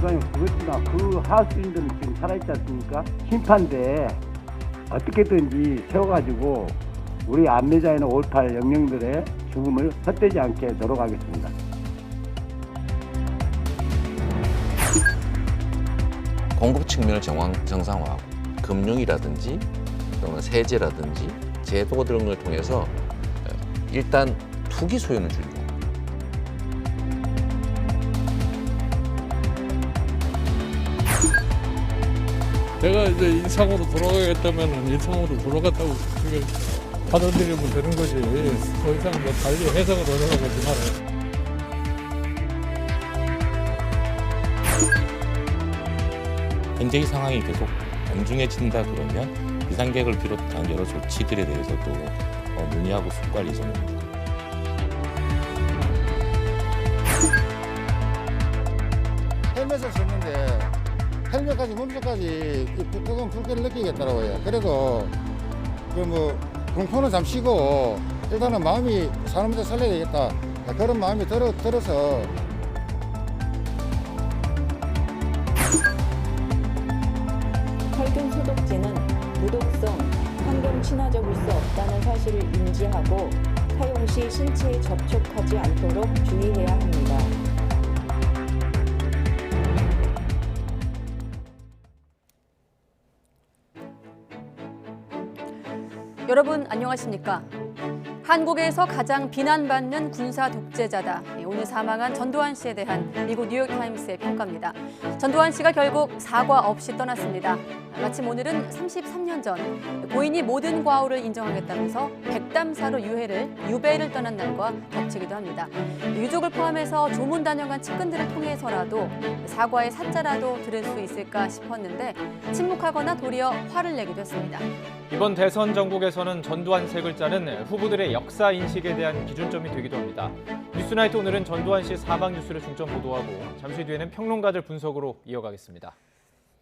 불가능. 그렇지만 그 하수인들은 지금 살아있지 않습니까? 심판대 어떻게든지 세워가지고 우리 안매자에는 5.18 영령들의 죽음을 헛되지 않게 노력하겠습니다. 공급 측면을 정상화하고 금융이라든지 또는 세제라든지 제도 등을 통해서 일단 투기 수요는 줄이고 내가 이제 일상으로 돌아가겠다면 일상으로 돌아갔다고 그게 받아들이면 되는 거지. 더 이상 뭐 달리 해석을 어려고 하지 말아요. 현재의 상황이 계속 엄중해진다 그러면 비상계획을 비롯한 여러 조치들에 대해서도 논의하고 숙고할 예정입니다. 헬멧을 썼는데 헬멧까지 몸속까지 뜨거운 불길을 느끼겠더라고요. 그래도 그 뭐 공포는 잠 쉬고 일단은 마음이 사람들 살려야 되겠다 그런 마음이 들어서 살균 소독제는 무독성, 환경 친화적일 수 없다는 사실을 인지하고 사용 시 신체에 접촉하지 않도록 주의해야 합니다. 여러분 안녕하십니까? 한국에서 가장 비난받는 군사 독재자다. 오늘 사망한 전두환 씨에 대한 미국 뉴욕타임스의 평가입니다. 전두환 씨가 결국 사과 없이 떠났습니다. 마침 오늘은 33년 전 고인이 모든 과오를 인정하겠다면서 백담사로 유배를 떠난 날과 겹치기도 합니다. 유족을 포함해서 조문단영한 측근들을 통해서라도 사과의 사자라도 들을 수 있을까 싶었는데 침묵하거나 도리어 화를 내기도 했습니다. 이번 대선 전국에서는 전두환 세 글자는 후보들의 역사 인식에 대한 기준점이 되기도 합니다. 뉴스나이트 오늘은 전두환 씨 사망 뉴스를 중점 보도하고 잠시 뒤에는 평론가들 분석으로 이어가겠습니다.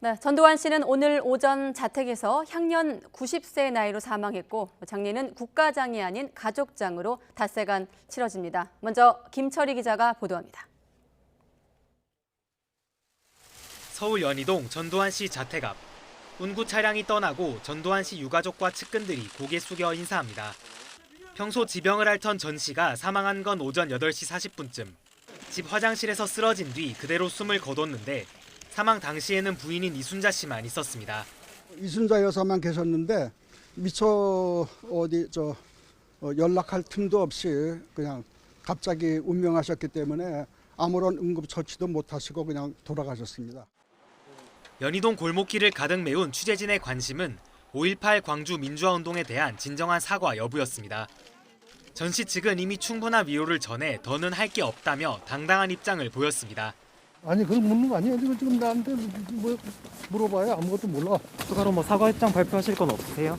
네, 전두환 씨는 오늘 오전 자택에서 향년 90세의 나이로 사망했고 장례는 국가장이 아닌 가족장으로 닷새간 치러집니다. 먼저 김철희 기자가 보도합니다. 서울 연희동 전두환 씨 자택 앞. 운구 차량이 떠나고 전두환 씨 유가족과 측근들이 고개 숙여 인사합니다. 평소 지병을 앓던 전 씨가 사망한 건 오전 8시 40분쯤. 집 화장실에서 쓰러진 뒤 그대로 숨을 거뒀는데 사망 당시에는 부인인 이순자 씨만 있었습니다. 이순자 여사만 계셨는데 미처 연락할 틈도 없이 그냥 갑자기 운명하셨기 때문에 아무런 응급 처치도 못하시고 그냥 돌아가셨습니다. 연희동 골목길을 가득 메운 취재진의 관심은 5.18 광주 민주화운동에 대한 진정한 사과 여부였습니다. 전 씨 측은 이미 충분한 위로를 전해 더는 할 게 없다며 당당한 입장을 보였습니다. 아니 그걸 묻는 거 아니에요? 지금 나한테 뭐 물어봐요. 아무것도 몰라. 추가로 뭐 사과 입장 발표하실 건 없으세요?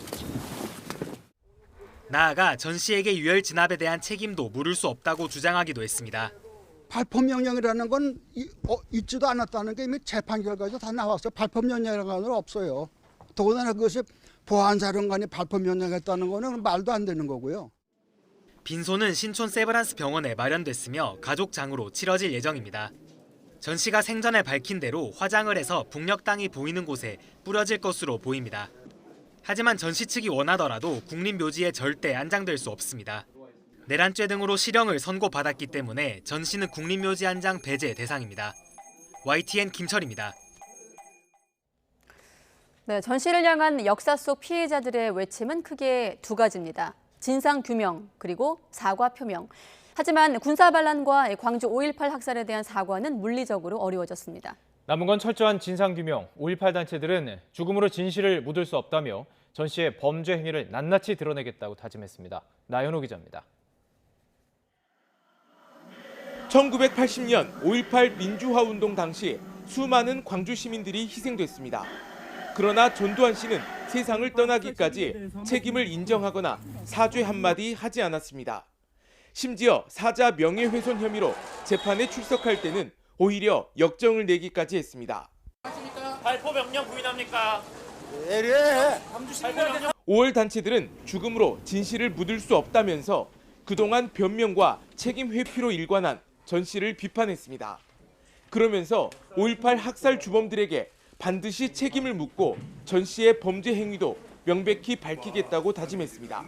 나아가 전 씨에게 유혈 진압에 대한 책임도 물을 수 없다고 주장하기도 했습니다. 발포 명령이라는 건 있지도 않았다는 게 이미 재판 결과에서 다 나왔어요. 발포 명령이라는 건 없어요. 더군다나 그것이 보안사령관이 발포 명령했다는 거는 말도 안 되는 거고요. 빈소는 신촌 세브란스 병원에 마련됐으며 가족장으로 치러질 예정입니다. 전 씨가 생전에 밝힌 대로 화장을 해서 북녘 땅이 보이는 곳에 뿌려질 것으로 보입니다. 하지만 전 씨 측이 원하더라도 국립묘지에 절대 안장될 수 없습니다. 내란죄 등으로 실형을 선고받았기 때문에 전 씨는 국립묘지 안장 배제 대상입니다. YTN 김철입니다. 네, 전 씨를 향한 역사 속 피해자들의 외침은 크게 두 가지입니다. 진상 규명 그리고 사과 표명. 하지만 군사 반란과 광주 5.18 학살에 대한 사과는 물리적으로 어려워졌습니다. 남은 건 철저한 진상규명. 5.18 단체들은 죽음으로 진실을 묻을 수 없다며 전 씨의 범죄 행위를 낱낱이 드러내겠다고 다짐했습니다. 나연호 기자입니다. 1980년 5.18 민주화 운동 당시 수많은 광주 시민들이 희생됐습니다. 그러나 전두환 씨는 세상을 떠나기까지 책임을 인정하거나 사죄 한마디 하지 않았습니다. 심지어 사자 명예훼손 혐의로 재판에 출석할 때는 오히려 역정을 내기까지 했습니다. 발포 명령 부인합니까? 5월 단체들은 죽음으로 진실을 묻을 수 없다면서 그동안 변명과 책임 회피로 일관한 전 씨를 비판했습니다. 그러면서 5.18 학살 주범들에게 반드시 책임을 묻고 전 씨의 범죄 행위도 명백히 밝히겠다고 다짐했습니다.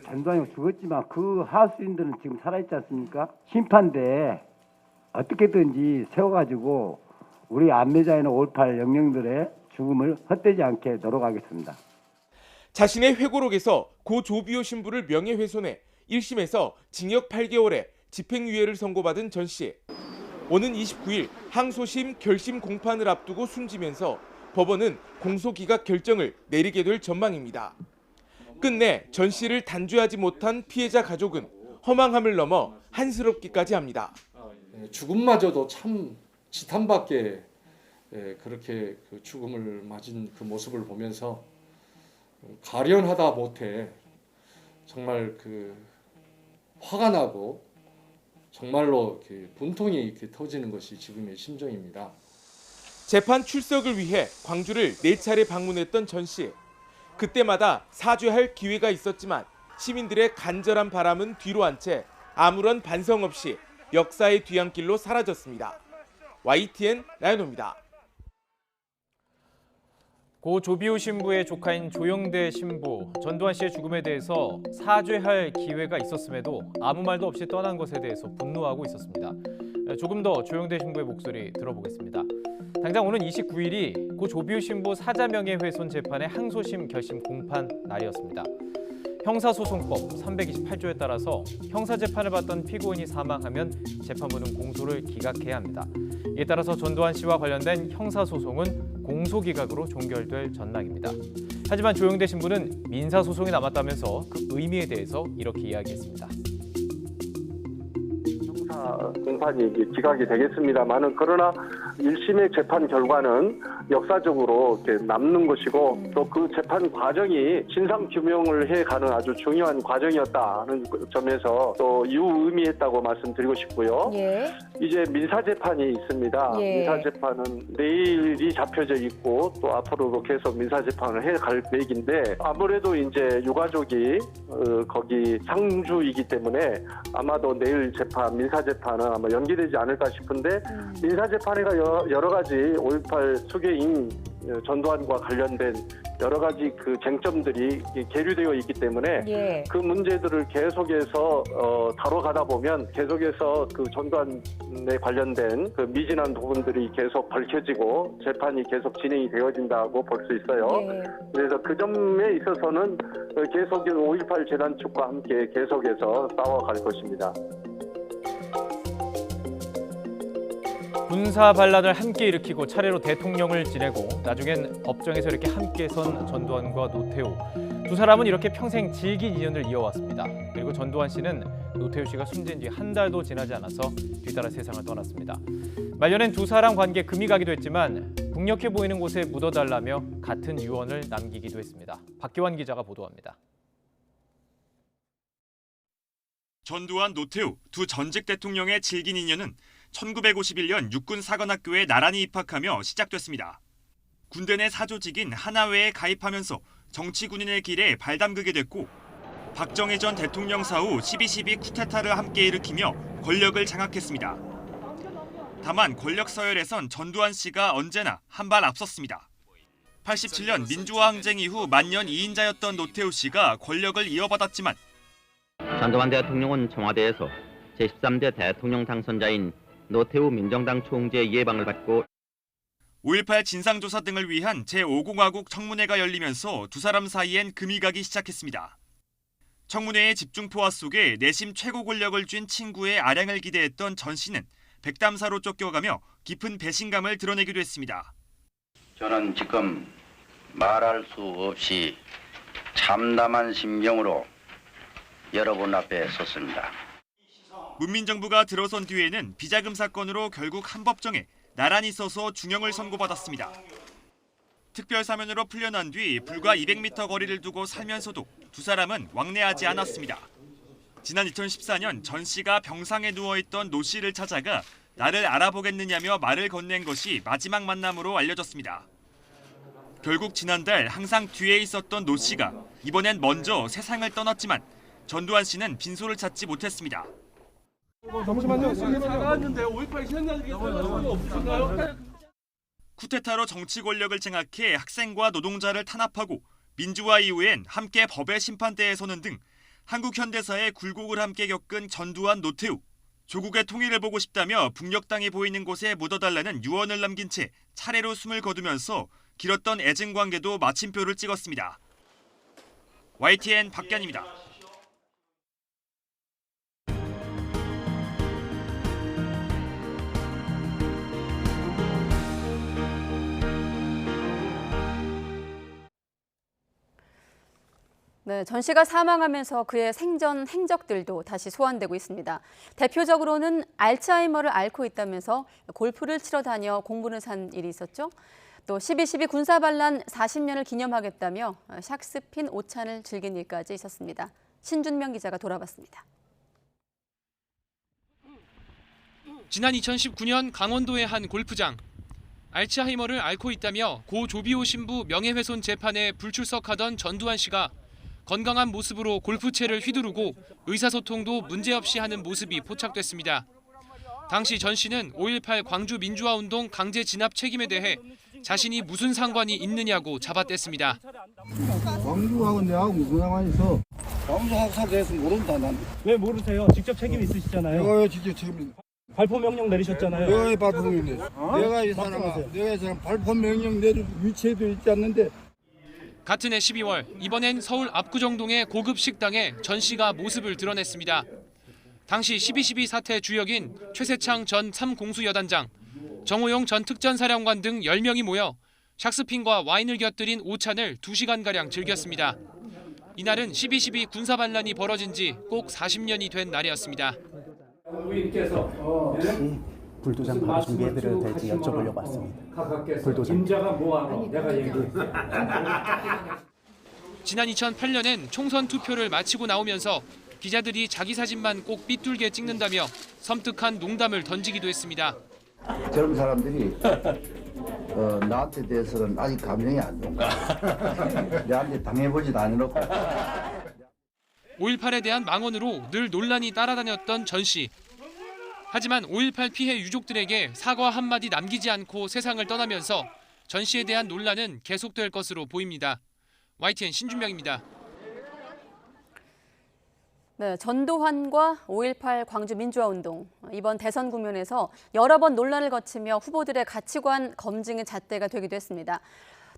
전두환이 죽었지만 그 하수인들은 지금 살아있지 않습니까? 심판대에 어떻게든지 세워가지고 우리 안매자인 5.18 영령들의 죽음을 헛되지 않게 노력하겠습니다. 자신의 회고록에서 고 조비오 신부를 명예훼손해 1심에서 징역 8개월에 집행유예를 선고받은 전 씨. 오는 29일 항소심 결심 공판을 앞두고 숨지면서 법원은 공소기각 결정을 내리게 될 전망입니다. 끝내 전 씨를 단죄하지 못한 피해자 가족은 허망함을 넘어 한스럽기까지 합니다. 죽음마저도 참 지탄밖에 그렇게 그 죽음을 맞은 그 모습을 보면서 가련하다 못해 정말 그 화가 나고 정말로 이렇게 분통이 이렇게 터지는 것이 지금의 심정입니다. 재판 출석을 위해 광주를 4차례 방문했던 전 씨. 그때마다 사죄할 기회가 있었지만 시민들의 간절한 바람은 뒤로 한 채 아무런 반성 없이 역사의 뒤안길로 사라졌습니다. YTN 나연호입니다. 고 조비오 신부의 조카인 조영대 신부, 전두환 씨의 죽음에 대해서 사죄할 기회가 있었음에도 아무 말도 없이 떠난 것에 대해서 분노하고 있었습니다. 조금 더 조영대 신부의 목소리 들어보겠습니다. 당장 오는 29일이 고 조비오 신부 사자 명예훼손 재판의 항소심 결심 공판 날이었습니다. 형사소송법 328조에 따라서 형사재판을 받던 피고인이 사망하면 재판부는 공소를 기각해야 합니다. 이에 따라서 전두환 씨와 관련된 형사소송은 공소기각으로 종결될 전망입니다. 하지만 조영대 신부는 민사소송이 남았다면서 그 의미에 대해서 이렇게 이야기했습니다. 공판이 기각이 되겠습니다만은 그러나 1심의 재판 결과는 역사적으로 이렇게 남는 것이고 또 그 재판 과정이 진상 규명을 해가는 아주 중요한 과정이었다는 점에서 또 유의미했다고 말씀드리고 싶고요. 예. 이제 민사 재판이 있습니다. 예. 민사 재판은 내일이 잡혀져 있고 또 앞으로도 계속 민사 재판을 해갈 계획인데 아무래도 이제 유가족이 거기 상주이기 때문에 아마도 내일 재판 민사 재판은 아마 연기되지 않을까 싶은데 민사 재판에가 여러 가지 5.18 수괴인 전두환과 관련된 여러 가지 그 쟁점들이 계류되어 있기 때문에 예. 그 문제들을 계속해서 다뤄가다 보면 계속해서 그 전두환에 관련된 그 미진한 부분들이 계속 밝혀지고 재판이 계속 진행이 되어진다고 볼 수 있어요. 예. 그래서 그 점에 있어서는 계속 5.18 재단 측과 함께 계속해서 싸워갈 것입니다. 군사 반란을 함께 일으키고 차례로 대통령을 지내고 나중엔 법정에서 이렇게 함께 선 전두환과 노태우. 두 사람은 이렇게 평생 질긴 인연을 이어왔습니다. 그리고 전두환 씨는 노태우 씨가 숨진 뒤 한 달도 지나지 않아서 뒤따라 세상을 떠났습니다. 말년엔 두 사람 관계 금이 가기도 했지만 북녘해 보이는 곳에 묻어달라며 같은 유언을 남기기도 했습니다. 박기환 기자가 보도합니다. 전두환, 노태우 두 전직 대통령의 질긴 인연은 1951년 육군사관학교에 나란히 입학하며 시작됐습니다. 군대 내 사조직인 하나회에 가입하면서 정치군인의 길에 발담그게 됐고 박정희 전 대통령 사후 12.12 쿠데타를 함께 일으키며 권력을 장악했습니다. 다만 권력 서열에선 전두환 씨가 언제나 한 발 앞섰습니다. 87년 민주화 항쟁 이후 만년 2인자였던 노태우 씨가 권력을 이어받았지만 전두환 대통령은 청와대에서 제13대 대통령 당선자인 노태우 민정당 총재 예방을 받고 5.18 진상조사 등을 위한 제5공화국 청문회가 열리면서 두 사람 사이엔 금이 가기 시작했습니다. 청문회의 집중포화 속에 내심 최고 권력을 쥔 친구의 아량을 기대했던 전 씨는 백담사로 쫓겨가며 깊은 배신감을 드러내기도 했습니다. 저는 지금 말할 수 없이 참담한 심경으로 여러분 앞에 섰습니다. 문민정부가 들어선 뒤에는 비자금 사건으로 결국 한법정에 나란히 서서 중형을 선고받았습니다. 특별사면으로 풀려난 뒤 불과 200m 거리를 두고 살면서도 두 사람은 왕래하지 않았습니다. 지난 2014년 전 씨가 병상에 누워있던 노 씨를 찾아가 나를 알아보겠느냐며 말을 건넨 것이 마지막 만남으로 알려졌습니다. 결국 지난달 항상 뒤에 있었던 노 씨가 이번엔 먼저 세상을 떠났지만 전두환 씨는 빈소를 찾지 못했습니다. 잠시만요. 나갔는데 5.18 시행자들이 없으신가요? 쿠데타로 정치 권력을 장악해 학생과 노동자를 탄압하고 민주화 이후엔 함께 법의 심판대에 서는 등 한국 현대사의 굴곡을 함께 겪은 전두환, 노태우. 조국의 통일을 보고 싶다며 북녘땅이 보이는 곳에 묻어달라는 유언을 남긴 채 차례로 숨을 거두면서 길었던 애증 관계도 마침표를 찍었습니다. YTN 박견입니다. 네, 전 씨가 사망하면서 그의 생전 행적들도 다시 소환되고 있습니다. 대표적으로는 알츠하이머를 앓고 있다면서 골프를 치러 다녀 공분을 산 일이 있었죠. 또 12.12 군사반란 40년을 기념하겠다며 샥스핀 오찬을 즐긴 일까지 있었습니다. 신준명 기자가 돌아봤습니다. 지난 2019년 강원도의 한 골프장. 알츠하이머를 앓고 있다며 고 조비오 신부 명예훼손 재판에 불출석하던 전두환 씨가 건강한 모습으로 골프채를 휘두르고 의사소통도 문제없이 하는 모습이 포착됐습니다. 당시 전 씨는 5.18 광주 민주화운동 강제 진압 책임에 대해 자신이 무슨 상관이 있느냐고 잡아댔습니다. 광주하고 내하고 무슨 상관이 있어? 광주 학살 대해서 모른다 난. 왜 모르세요? 직접 책임 있으시잖아요. 내가 직접 책임. 발포 명령 내리셨잖아요. 내가 발포 명령. 내가 이 사람 발포 명령 내릴 위치에도 있지 않는데. 같은 해 12월 이번엔 서울 압구정동의 고급 식당에 전 씨가 모습을 드러냈습니다. 당시 12.12 사태 주역인 최세창 전 삼공수여단장, 정호용 전 특전사령관 등 10명이 모여 샥스핀과 와인을 곁들인 오찬을 2시간가량 즐겼습니다. 이날은 12.12 군사반란이 벌어진 지 꼭 40년이 된 날이었습니다. 불도장 바로 준비해드려도 될지 여쭤보려고 왔습니다. 불도장. 임자가 뭐하노? 내가 얘기해. 지난 2008년엔 총선 투표를 마치고 나오면서 기자들이 자기 사진만 꼭 삐뚤게 찍는다며 섬뜩한 농담을 던지기도 했습니다. 젊은 사람들이 나한테 대해서는 아직 감정이 안 좋은가. 내한테 당해보지도 않아놓고. 5.18에 대한 망언으로 늘 논란이 따라다녔던 전 씨. 하지만 5.18 피해 유족들에게 사과 한마디 남기지 않고 세상을 떠나면서 전 씨에 대한 논란은 계속될 것으로 보입니다. YTN 신준명입니다. 네, 전두환과 5.18 광주 민주화운동. 이번 대선 국면에서 여러 번 논란을 거치며 후보들의 가치관 검증의 잣대가 되기도 했습니다.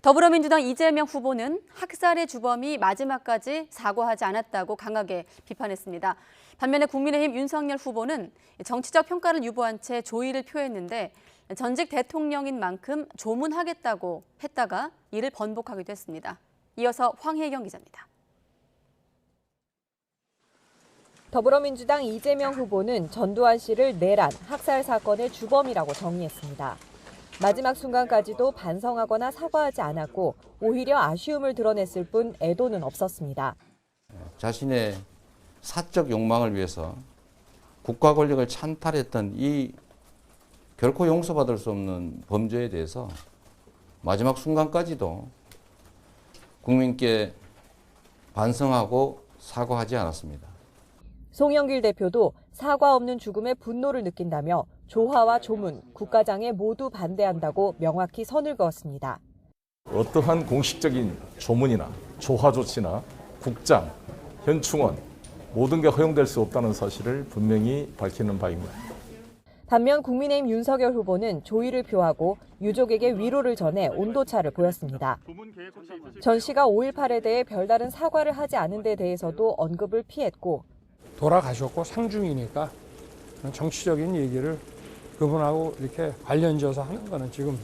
더불어민주당 이재명 후보는 학살의 주범이 마지막까지 사과하지 않았다고 강하게 비판했습니다. 반면에 국민의힘 윤석열 후보는 정치적 평가를 유보한 채 조의를 표했는데 전직 대통령인 만큼 조문하겠다고 했다가 이를 번복하기도 했습니다. 이어서 황혜경 기자입니다. 더불어민주당 이재명 후보는 전두환 씨를 내란, 학살 사건의 주범이라고 정의했습니다. 마지막 순간까지도 반성하거나 사과하지 않았고 오히려 아쉬움을 드러냈을 뿐 애도는 없었습니다. 자신의 사적 욕망을 위해서 국가 권력을 찬탈했던 이 결코 용서받을 수 없는 범죄에 대해서 마지막 순간까지도 국민께 반성하고 사과하지 않았습니다. 송영길 대표도 사과 없는 죽음에 분노를 느낀다며 조화와 조문, 국가장에 모두 반대한다고 명확히 선을 그었습니다. 어떠한 공식적인 조문이나 조화 조치나 국장, 현충원 모든 게 허용될 수 없다는 사실을 분명히 밝히는 바입니다. 반면 국민의힘 윤석열 후보는 조의를 표하고 유족에게 위로를 전해 온도차를 보였습니다. 전 씨가 5.18에 대해 별다른 사과를 하지 않은 데 대해서도 언급을 피했고 돌아가셨고 상중이니까 정치적인 얘기를 그분하고 이렇게 관련지어서 하는 거는 지금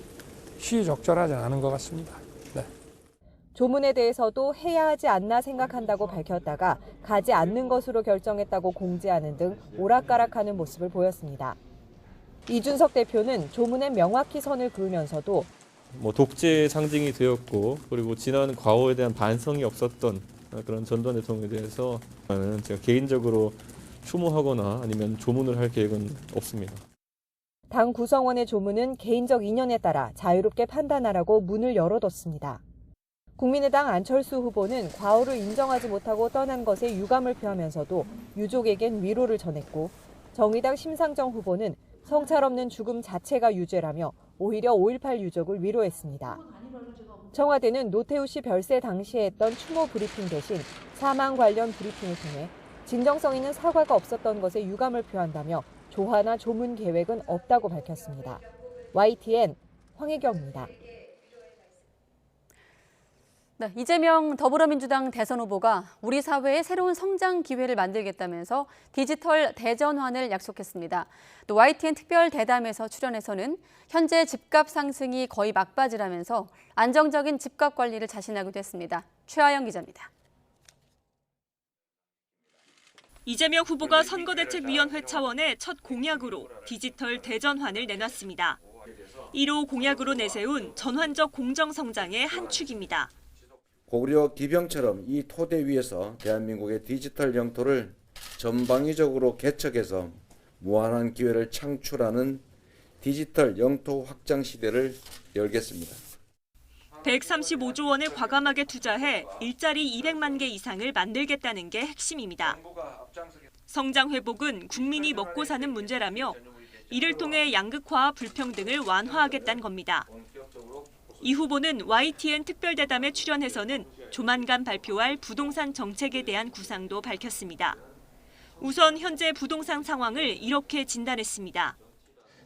시적절하지 않은 것 같습니다. 네. 조문에 대해서도 해야 하지 않나 생각한다고 밝혔다가 가지 않는 것으로 결정했다고 공지하는 등 오락가락하는 모습을 보였습니다. 이준석 대표는 조문에 명확히 선을 그으면서도 독재의 상징이 되었고 그리고 지난 과거에 대한 반성이 없었던 그런 전두환 대통령에 대해서 제가 개인적으로 추모하거나 아니면 조문을 할 계획은 없습니다. 당 구성원의 조문은 개인적 인연에 따라 자유롭게 판단하라고 문을 열어뒀습니다. 국민의당 안철수 후보는 과오를 인정하지 못하고 떠난 것에 유감을 표하면서도 유족에겐 위로를 전했고 정의당 심상정 후보는 성찰 없는 죽음 자체가 유죄라며 오히려 5.18 유족을 위로했습니다. 청와대는 노태우 씨 별세 당시에 했던 추모 브리핑 대신 사망 관련 브리핑을 통해 진정성 있는 사과가 없었던 것에 유감을 표한다며 조화나 조문 계획은 없다고 밝혔습니다. YTN 황혜경입니다. 네, 이재명 더불어민주당 대선 후보가 우리 사회의 새로운 성장 기회를 만들겠다면서 디지털 대전환을 약속했습니다. 또 YTN 특별 대담에서 출연해서는 현재 집값 상승이 거의 막바지라면서 안정적인 집값 관리를 자신하기도 했습니다. 최하영 기자입니다. 이재명 후보가 선거대책위원회 차원의 첫 공약으로 디지털 대전환을 내놨습니다. 1호 공약으로 내세운 전환적 공정성장의 한 축입니다. 고구려 기병처럼 이 토대 위에서 대한민국의 디지털 영토를 전방위적으로 개척해서 무한한 기회를 창출하는 디지털 영토 확장 시대를 열겠습니다. 135조 원을 과감하게 투자해 일자리 200만 개 이상을 만들겠다는 게 핵심입니다. 성장 회복은 국민이 먹고 사는 문제라며 이를 통해 양극화와 불평등을 완화하겠다는 겁니다. 이 후보는 YTN 특별대담에 출연해서는 조만간 발표할 부동산 정책에 대한 구상도 밝혔습니다. 우선 현재 부동산 상황을 이렇게 진단했습니다.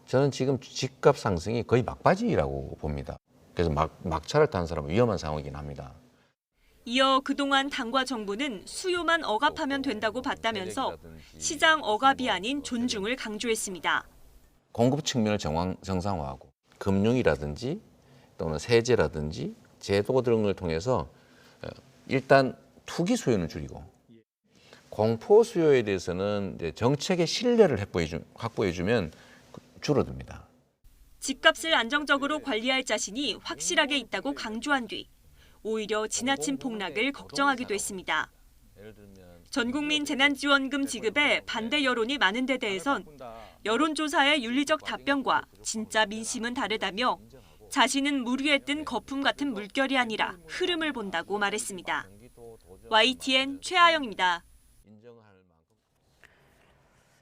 저는 지금 집값 상승이 거의 막바지라고 봅니다. 그래서 막차를 탄 사람은 위험한 상황이긴 합니다. 이어 그동안 당과 정부는 수요만 억압하면 된다고 봤다면서 시장 억압이 아닌 존중을 강조했습니다. 공급 측면을 정상화하고 금융이라든지 또는 세제라든지 제도 등을 통해서 일단 투기 수요는 줄이고 공포 수요에 대해서는 이제 정책의 신뢰를 확보해주면 줄어듭니다. 집값을 안정적으로 관리할 자신이 확실하게 있다고 강조한 뒤 오히려 지나친 폭락을 걱정하기도 했습니다. 전국민 재난지원금 지급에 반대 여론이 많은 데 대해선 여론조사의 윤리적 답변과 진짜 민심은 다르다며 자신은 물 위에 뜬 거품 같은 물결이 아니라 흐름을 본다고 말했습니다. YTN 최하영입니다.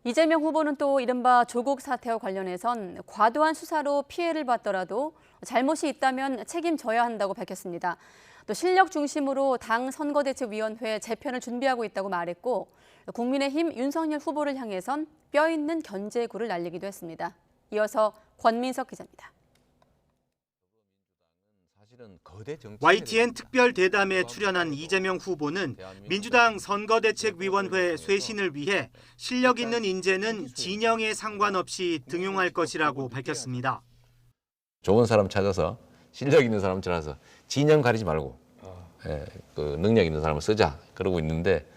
이재명 후보는 또 이른바 조국 사태와 관련해선 과도한 수사로 피해를 봤더라도 잘못이 있다면 책임져야 한다고 밝혔습니다. 또 실력 중심으로 당 선거대책위원회 재편을 준비하고 있다고 말했고 국민의힘 윤석열 후보를 향해선 뼈 있는 견제구를 날리기도 했습니다. 이어서 권민석 기자입니다. YTN 특별 대담에 출연한 이재명 후보는 민주당 선거대책위원회 쇄신을 위해 실력 있는 인재는 진영에 상관없이 등용할 것이라고 밝혔습니다. 좋은 사람 찾아서 실력 있는 사람 찾아서 진영 가리지 말고 그 능력 있는 사람을 쓰자 그러고 있는데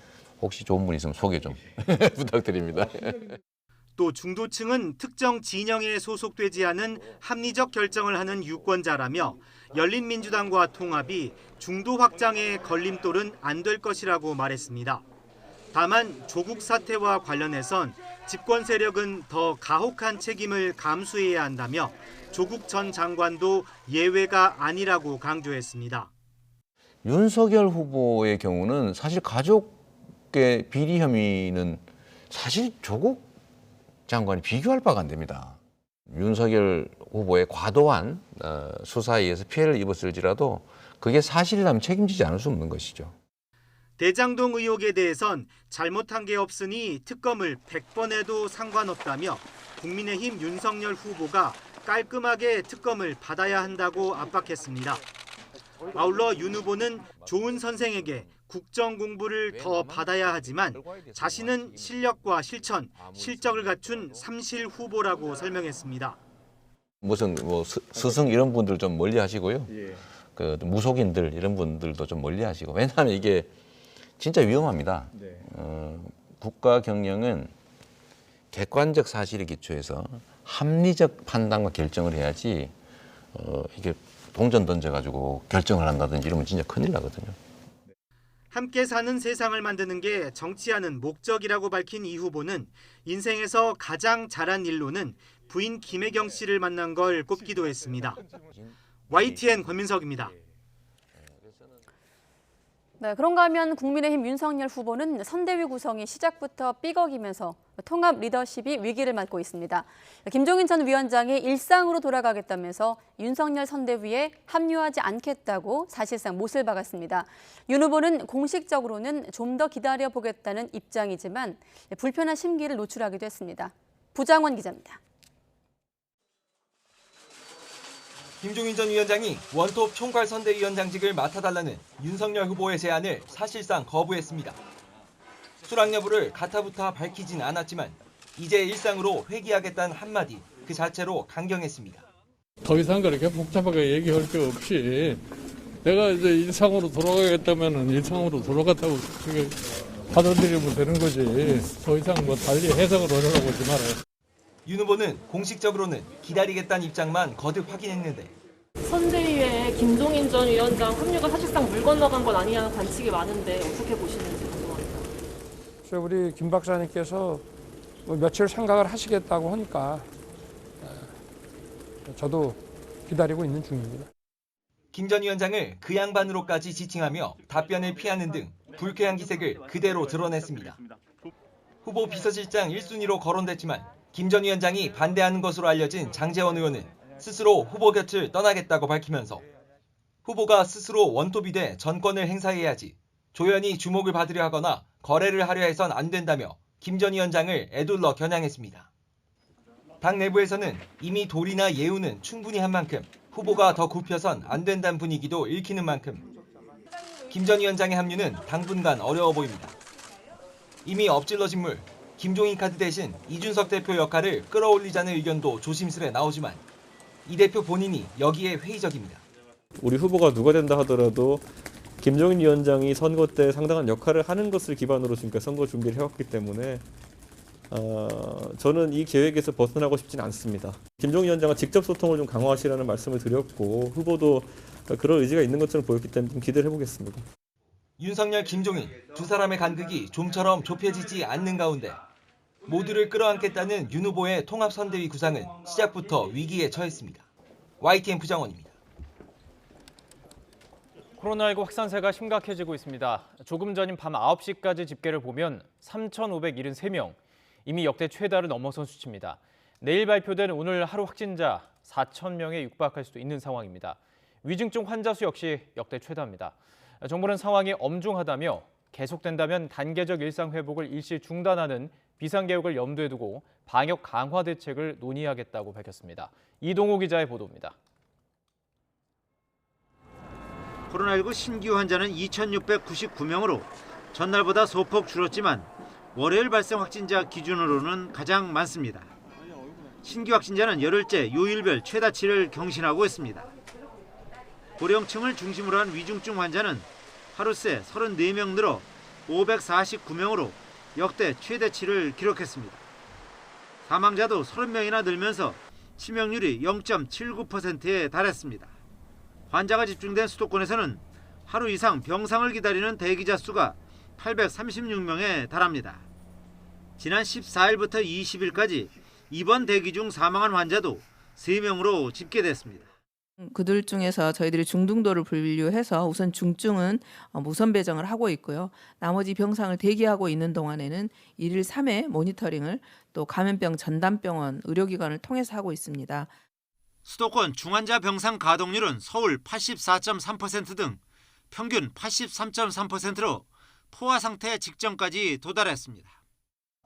혹시 좋은 분 있으면 소개 좀 부탁드립니다. 또 중도층은 특정 진영에 소속되지 않은 합리적 결정을 하는 유권자라며 열린민주당과 통합이 중도 확장의 걸림돌은 안 될 것이라고 말했습니다. 다만 조국 사태와 관련해선 집권 세력은 더 가혹한 책임을 감수해야 한다며 조국 전 장관도 예외가 아니라고 강조했습니다. 윤석열 후보의 경우는 사실 가족의 비리 혐의는 사실 조국 장관이 비교할 바가 안 됩니다. 윤석열 후보의 과도한 수사에 의해서 피해를 입었을지라도 그게 사실이라면 책임지지 않을 수 없는 것이죠. 대장동 의혹에 대해선 잘못한 게 없으니 특검을 100번 해도 상관없다며 국민의힘 윤석열 후보가 깔끔하게 특검을 받아야 한다고 압박했습니다. 아울러 윤 후보는 좋은 선생에게 국정 공부를 더 받아야 하지만 자신은 실력과 실천, 실적을 갖춘 삼실 후보라고 설명했습니다. 무슨 스승 이런 분들 좀 멀리하시고요. 그 무속인들 이런 분들도 좀 멀리하시고 왜냐하면 이게 진짜 위험합니다. 국가 경영은 객관적 사실에 기초해서 합리적 판단과 결정을 해야지 이게 동전 던져가지고 결정을 한다든지 이러면 진짜 큰일 나거든요. 함께 사는 세상을 만드는 게 정치하는 목적이라고 밝힌 이 후보는 인생에서 가장 잘한 일로는 부인 김혜경 씨를 만난 걸 꼽기도 했습니다. YTN 권민석입니다. 네, 그런가 하면 국민의힘 윤석열 후보는 선대위 구성이 시작부터 삐걱이면서 통합 리더십이 위기를 맞고 있습니다. 김종인 전 위원장이 일상으로 돌아가겠다면서 윤석열 선대위에 합류하지 않겠다고 사실상 못을 박았습니다. 윤 후보는 공식적으로는 좀 더 기다려보겠다는 입장이지만 불편한 심기를 노출하기도 했습니다. 부장원 기자입니다. 김종인 전 위원장이 원톱 총괄선대위원장직을 맡아달라는 윤석열 후보의 제안을 사실상 거부했습니다. 수락 여부를 가타부타 밝히진 않았지만 이제 일상으로 회귀하겠다는 한마디 그 자체로 강경했습니다. 더 이상 그렇게 복잡하게 얘기할 게 없이 내가 이제 일상으로 돌아가겠다면 일상으로 돌아갔다고 그게 받아들이면 되는 거지. 더 이상 뭐 달리 해석을 하려고 하지 말아요. 윤 후보는 공식적으로는 기다리겠다는 입장만 거듭 확인했는데 선대위에 김종인 전 위원장 합류가 사실상 물 건너간 건 아니냐는 관측이 많은데 어떻게 보시는지 궁금합니다. 우리 김 박사님께서 며칠 생각을 하시겠다고 하니까 저도 기다리고 있는 중입니다. 김 전 위원장을 그 양반으로까지 지칭하며 답변을 피하는 등 불쾌한 기색을 그대로 드러냈습니다. 후보 비서실장 1순위로 거론됐지만 김 전 위원장이 반대하는 것으로 알려진 장제원 의원은 스스로 후보 곁을 떠나겠다고 밝히면서 후보가 스스로 원톱이 돼 전권을 행사해야지 조연히 주목을 받으려 하거나 거래를 하려 해선 안 된다며 김 전 위원장을 에둘러 겨냥했습니다. 당 내부에서는 이미 도리나 예우는 충분히 한 만큼 후보가 더 굽혀선 안 된다는 분위기도 읽히는 만큼 김 전 위원장의 합류는 당분간 어려워 보입니다. 이미 엎질러진 물, 김종인 카드 대신 이준석 대표 역할을 끌어올리자는 의견도 조심스레 나오지만 이 대표 본인이 여기에 회의적입니다. 우리 후보가 누가 된다 하더라도 김종인 위원장이 선거 때 상당한 역할을 하는 것을 기반으로 지금까지 선거 준비를 해왔기 때문에 저는 이 계획에서 벗어나고 싶지는 않습니다. 김종인 위원장은 직접 소통을 좀 강화하시라는 말씀을 드렸고 후보도 그런 의지가 있는 것처럼 보였기 때문에 좀 기대를 해보겠습니다. 윤석열, 김종인 두 사람의 간극이 좀처럼 좁혀지지 않는 가운데 모두를 끌어안겠다는 윤 후보의 통합선대위 구상은 시작부터 위기에 처했습니다. YTN 부장원입니다. 코로나19 확산세가 심각해지고 있습니다. 조금 전인 밤 9시까지 집계를 보면 3,573명, 이미 역대 최다를 넘어선 수치입니다. 내일 발표된 오늘 하루 확진자 4,000명에 육박할 수도 있는 상황입니다. 위중증 환자 수 역시 역대 최다입니다. 정부는 상황이 엄중하다며 계속된다면 단계적 일상 회복을 일시 중단하는 비상계획을 염두에 두고 방역 강화 대책을 논의하겠다고 밝혔습니다. 이동호 기자의 보도입니다. 코로나19 신규 환자는 2,699명으로 전날보다 소폭 줄었지만 월요일 발생 확진자 기준으로는 가장 많습니다. 신규 확진자는 열흘째 요일별 최다치를 경신하고 있습니다. 고령층을 중심으로 한 위중증 환자는 하루새 34명 늘어 549명으로 역대 최대치를 기록했습니다. 사망자도 30명이나 늘면서 치명률이 0.79%에 달했습니다. 환자가 집중된 수도권에서는 하루 이상 병상을 기다리는 대기자 수가 836명에 달합니다. 지난 14일부터 20일까지 입원 대기 중 사망한 환자도 3명으로 집계됐습니다. 그들 중에서 저희들이 중등도를 분류해서 우선 중증은 우선 배정을 하고 있고요. 나머지 병상을 대기하고 있는 동안에는 1일 3회 모니터링을 또 감염병 전담병원 의료기관을 통해서 하고 있습니다. 수도권 중환자 병상 가동률은 서울 84.3% 등 평균 83.3%로 포화 상태 직전까지 도달했습니다.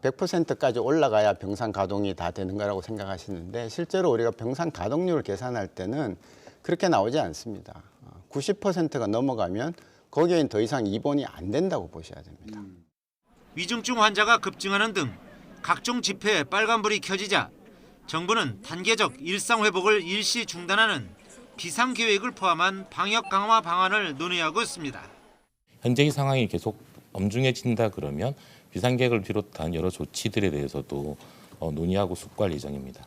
100%까지 올라가야 병상 가동이 다 되는 거라고 생각하시는데 실제로 우리가 병상 가동률을 계산할 때는 그렇게 나오지 않습니다. 90%가 넘어가면 거기에는 더 이상 입원이 안 된다고 보셔야 됩니다. 위중증 환자가 급증하는 등 각종 집회에 빨간불이 켜지자 정부는 단계적 일상 회복을 일시 중단하는 비상계획을 포함한 방역 강화 방안을 논의하고 있습니다. 현재의 상황이 계속 엄중해진다 그러면 비상계획을 비롯한 여러 조치들에 대해서도 논의하고 숙고할 예정입니다.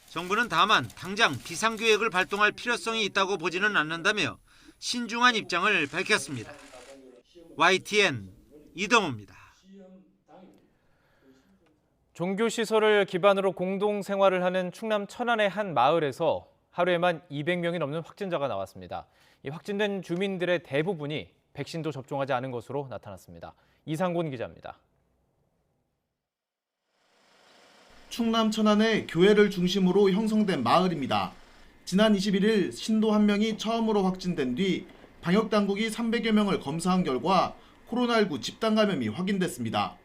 정부는 다만 당장 비상계획을 발동할 필요성이 있다고 보지는 않는다며 신중한 입장을 밝혔습니다. YTN 이동호입니다. 종교시설을 기반으로 공동생활을 하는 충남 천안의 한 마을에서 하루에만 200명이 넘는 확진자가 나왔습니다. 이 확진된 주민들의 대부분이 백신도 접종하지 않은 것으로 나타났습니다. 이상곤 기자입니다. 충남 천안의 교회를 중심으로 형성된 마을입니다. 지난 21일 신도 1명이 처음으로 확진된 뒤 방역당국이 300여 명을 검사한 결과 코로나19 집단 감염이 확인됐습니다.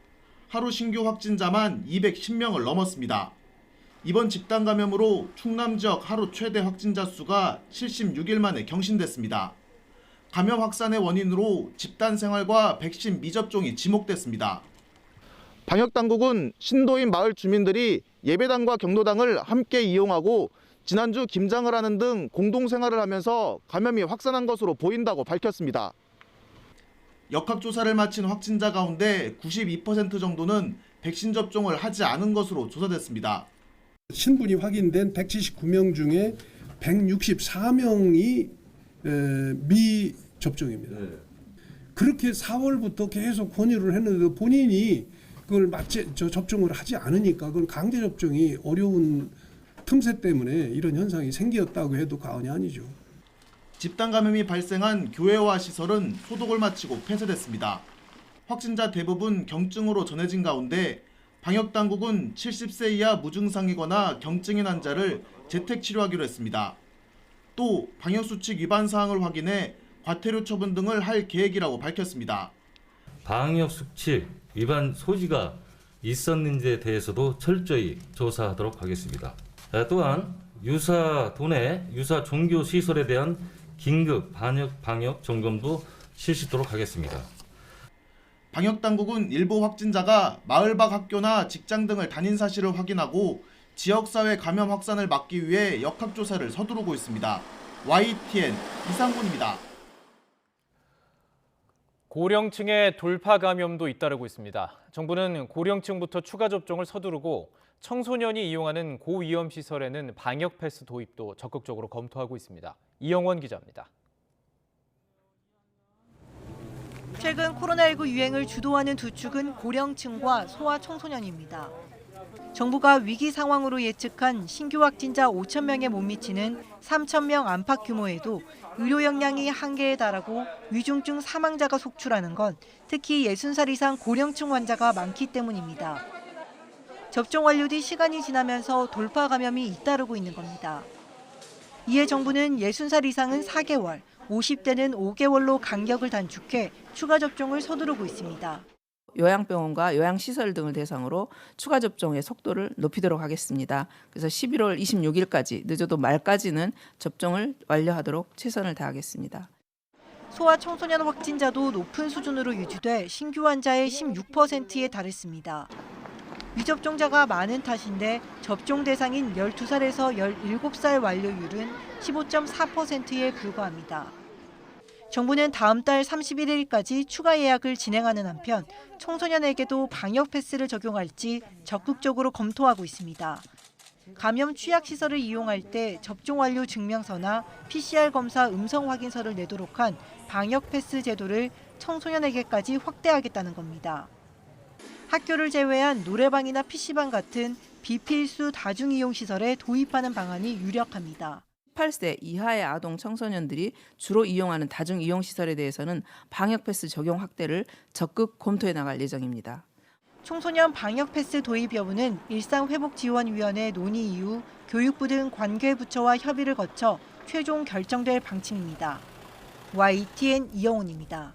하루 신규 확진자만 210명을 넘었습니다. 이번 집단 감염으로 충남 지역 하루 최대 확진자 수가 76일 만에 경신됐습니다. 감염 확산의 원인으로 집단 생활과 백신 미접종이 지목됐습니다. 방역당국은 신도인 마을 주민들이 예배당과 경로당을 함께 이용하고 지난주 김장을 하는 등 공동생활을 하면서 감염이 확산한 것으로 보인다고 밝혔습니다. 역학조사를 마친 확진자 가운데 92% 정도는 백신 접종을 하지 않은 것으로 조사됐습니다. 신분이 확인된 179명 중에 164명이 미접종입니다. 그렇게 4월부터 계속 권유를 했는데도 본인이 그걸 접종을 하지 않으니까 그걸 강제 접종이 어려운 틈새 때문에 이런 현상이 생겼다고 해도 과언이 아니죠. 집단 감염이 발생한 교회와 시설은 소독을 마치고 폐쇄됐습니다. 확진자 대부분 경증으로 전해진 가운데 방역당국은 70세 이하 무증상이거나 경증인 환자를 재택 치료하기로 했습니다. 또 방역수칙 위반 사항을 확인해 과태료 처분 등을 할 계획이라고 밝혔습니다. 방역수칙 위반 소지가 있었는지에 대해서도 철저히 조사하도록 하겠습니다. 또한 유사 도내 유사 종교 시설에 대한 긴급 방역 점검도 실시하도록 하겠습니다. 방역당국은 일부 확진자가 마을 밖 학교나 직장 등을 다닌 사실을 확인하고 지역사회 감염 확산을 막기 위해 역학조사를 서두르고 있습니다. YTN 이상곤입니다. 고령층의 돌파 감염도 잇따르고 있습니다. 정부는 고령층부터 추가 접종을 서두르고 청소년이 이용하는 고위험 시설에는 방역 패스 도입도 적극적으로 검토하고 있습니다. 이영원 기자입니다. 최근 코로나19 유행을 주도하는 두 축은 고령층과 소아청소년입니다. 정부가 위기 상황으로 예측한 신규 확진자 5,000명에 못 미치는 3,000명 안팎 규모에도 의료 역량이 한계에 달하고 위중증 사망자가 속출하는 건 특히 60살 이상 고령층 환자가 많기 때문입니다. 접종 완료 뒤 시간이 지나면서 돌파 감염이 잇따르고 있는 겁니다. 이에 정부는 60살 이상은 4개월, 50대는 5개월로 간격을 단축해 추가 접종을 서두르고 있습니다. 요양병원과 요양시설 등을 대상으로 추가 접종의 속도를 높이도록 하겠습니다. 그래서 11월 26일까지 늦어도 말까지는 접종을 완료하도록 최선을 다하겠습니다. 소아청소년 확진자도 높은 수준으로 유지돼 신규 환자의 16%에 달했습니다. 미접종자가 많은 탓인데 접종 대상인 12살에서 17살 완료율은 15.4%에 불과합니다. 정부는 다음 달 31일까지 추가 예약을 진행하는 한편 청소년에게도 방역 패스를 적용할지 적극적으로 검토하고 있습니다. 감염 취약시설을 이용할 때 접종 완료 증명서나 PCR 검사 음성 확인서를 내도록 한 방역 패스 제도를 청소년에게까지 확대하겠다는 겁니다. 학교를 제외한 노래방이나 PC방 같은 비필수 다중이용시설에 도입하는 방안이 유력합니다. 18세 이하의 아동 청소년들이 주로 이용하는 다중이용시설에 대해서는 방역 패스 적용 확대를 적극 검토해 나갈 예정입니다. 청소년 방역 패스 도입 여부는 일상회복지원위원회 논의 이후 교육부 등 관계부처와 협의를 거쳐 최종 결정될 방침입니다. YTN 이영훈입니다.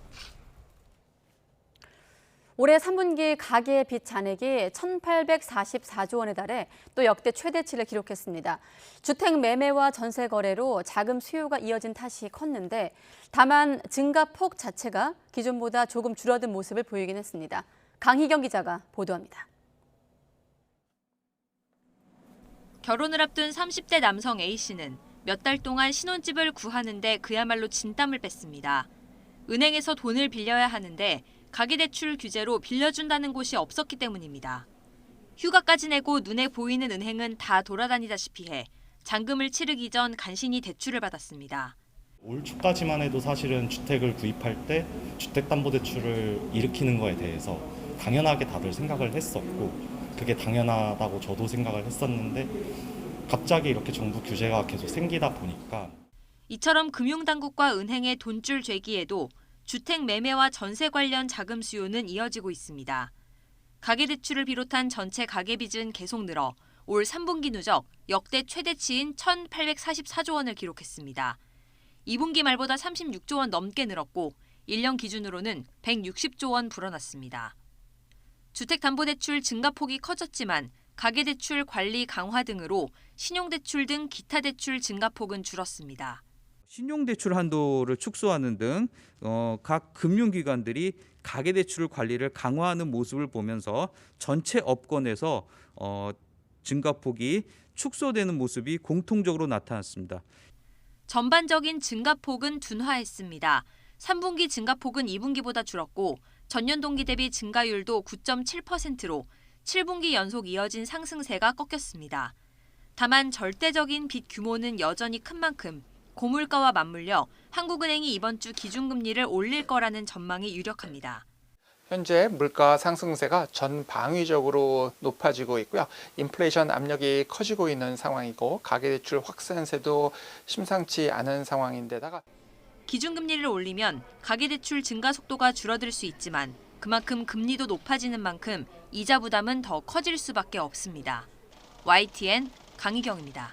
올해 3분기 가계 빚 잔액이 1,844조 원에 달해 또 역대 최대치를 기록했습니다. 주택 매매와 전세 거래로 자금 수요가 이어진 탓이 컸는데 다만 증가폭 자체가 기존보다 조금 줄어든 모습을 보이긴 했습니다. 강희경 기자가 보도합니다. 결혼을 앞둔 30대 남성 A씨는 몇 달 동안 신혼집을 구하는데 그야말로 진땀을 뺐습니다. 은행에서 돈을 빌려야 하는데 가계대출 규제로 빌려준다는 곳이 없었기 때문입니다. 휴가까지 내고 눈에 보이는 은행은 다 돌아다니다시피 해 잔금을 치르기 전 간신히 대출을 받았습니다. 올 초까지만 해도 사실은 주택을 구입할 때 주택담보대출을 일으키는 거에 대해서 당연하게 다들 생각을 했었고 그게 당연하다고 저도 생각을 했었는데 갑자기 이렇게 정부 규제가 계속 생기다 보니까 이처럼 금융당국과 은행의 돈줄 죄기에도 주택 매매와 전세 관련 자금 수요는 이어지고 있습니다. 가계대출을 비롯한 전체 가계빚은 계속 늘어 올 3분기 누적 역대 최대치인 1,844조 원을 기록했습니다. 2분기 말보다 36조 원 넘게 늘었고 1년 기준으로는 160조 원 불어났습니다. 주택담보대출 증가폭이 커졌지만 가계대출 관리 강화 등으로 신용대출 등 기타 대출 증가폭은 줄었습니다. 신용대출 한도를 축소하는 등 각 금융기관들이 가계대출 관리를 강화하는 모습을 보면서 전체 업권에서 증가폭이 축소되는 모습이 공통적으로 나타났습니다. 전반적인 증가폭은 둔화했습니다. 3분기 증가폭은 2분기보다 줄었고 전년 동기 대비 증가율도 9.7%로 7분기 연속 이어진 상승세가 꺾였습니다. 다만 절대적인 빚 규모는 여전히 큰 만큼 고물가와 맞물려 한국은행이 이번 주 기준금리를 올릴 거라는 전망이 유력합니다. 현재 물가 상승세가 전방위적으로 높아지고 있고요. 인플레이션 압력이 커지고 있는 상황이고 가계대출 확산세도 심상치 않은 상황인데다가 기준금리를 올리면 가계대출 증가 속도가 줄어들 수 있지만 그만큼 금리도 높아지는 만큼 이자 부담은 더 커질 수밖에 없습니다. YTN 강희경입니다.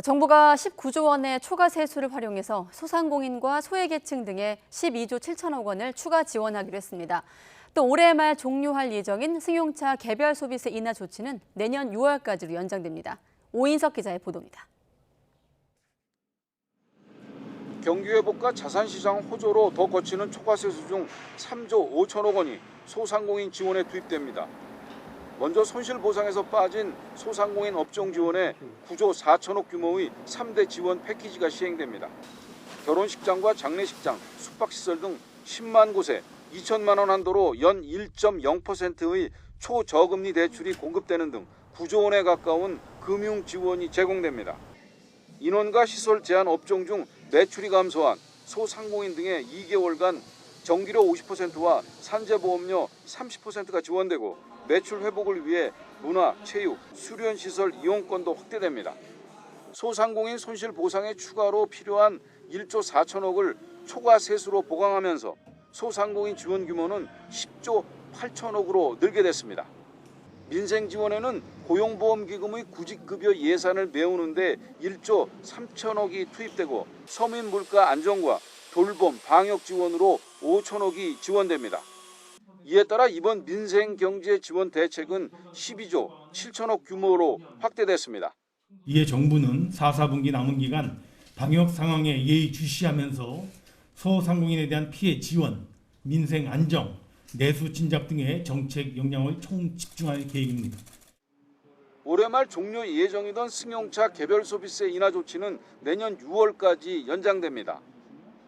정부가 19조 원의 초과 세수를 활용해서 소상공인과 소외계층 등에 12조 7천억 원을 추가 지원하기로 했습니다. 또 올해 말 종료할 예정인 승용차 개별 소비세 인하 조치는 내년 6월까지로 연장됩니다. 오인석 기자의 보도입니다. 경기 회복과 자산시장 호조로 더 거치는 초과세수 중 3조 5천억 원이 소상공인 지원에 투입됩니다. 먼저 손실보상에서 빠진 소상공인 업종 지원에 9조 4천억 규모의 3대 지원 패키지가 시행됩니다. 결혼식장과 장례식장, 숙박시설 등 10만 곳에 2천만 원 한도로 연 1.0%의 초저금리 대출이 공급되는 등 9조 원에 가까운 금융 지원이 제공됩니다. 인원과 시설 제한 업종 중 매출이 감소한 소상공인 등의 2개월간 정기료 50%와 산재보험료 30%가 지원되고 매출 회복을 위해 문화, 체육, 수련시설 이용권도 확대됩니다. 소상공인 손실 보상에 추가로 필요한 1조 4천억을 초과 세수로 보강하면서 소상공인 지원 규모는 10조 8천억으로 늘게 됐습니다. 민생 지원에는 고용보험기금의 구직급여 예산을 메우는데 1조 3천억이 투입되고 서민 물가 안정과 돌봄, 방역 지원으로 5천억이 지원됩니다. 이에 따라 이번 민생경제 지원 대책은 12조 7천억 규모로 확대됐습니다. 이에 정부는 4분기 남은 기간 방역 상황에 예의주시하면서 소상공인에 대한 피해 지원, 민생 안정, 내수 진작 등의 정책 역량을 총집중할 계획입니다. 올해 말 종료 예정이던 승용차 개별 소비세 인하 조치는 내년 6월까지 연장됩니다.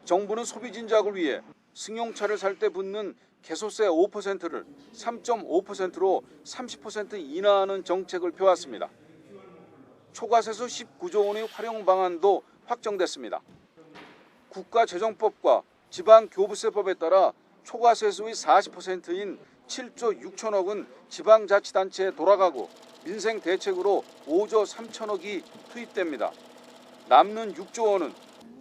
정부는 소비 진작을 위해 승용차를 살 때 붙는 개소세 5%를 3.5%로 30% 인하하는 정책을 펴왔습니다. 초과세수 19조 원의 활용 방안도 확정됐습니다. 국가재정법과 지방교부세법에 따라 초과세수의 40%인 7조 6천억은 지방자치단체에 돌아가고 민생대책으로 5조 3천억이 투입됩니다. 남는 6조 원은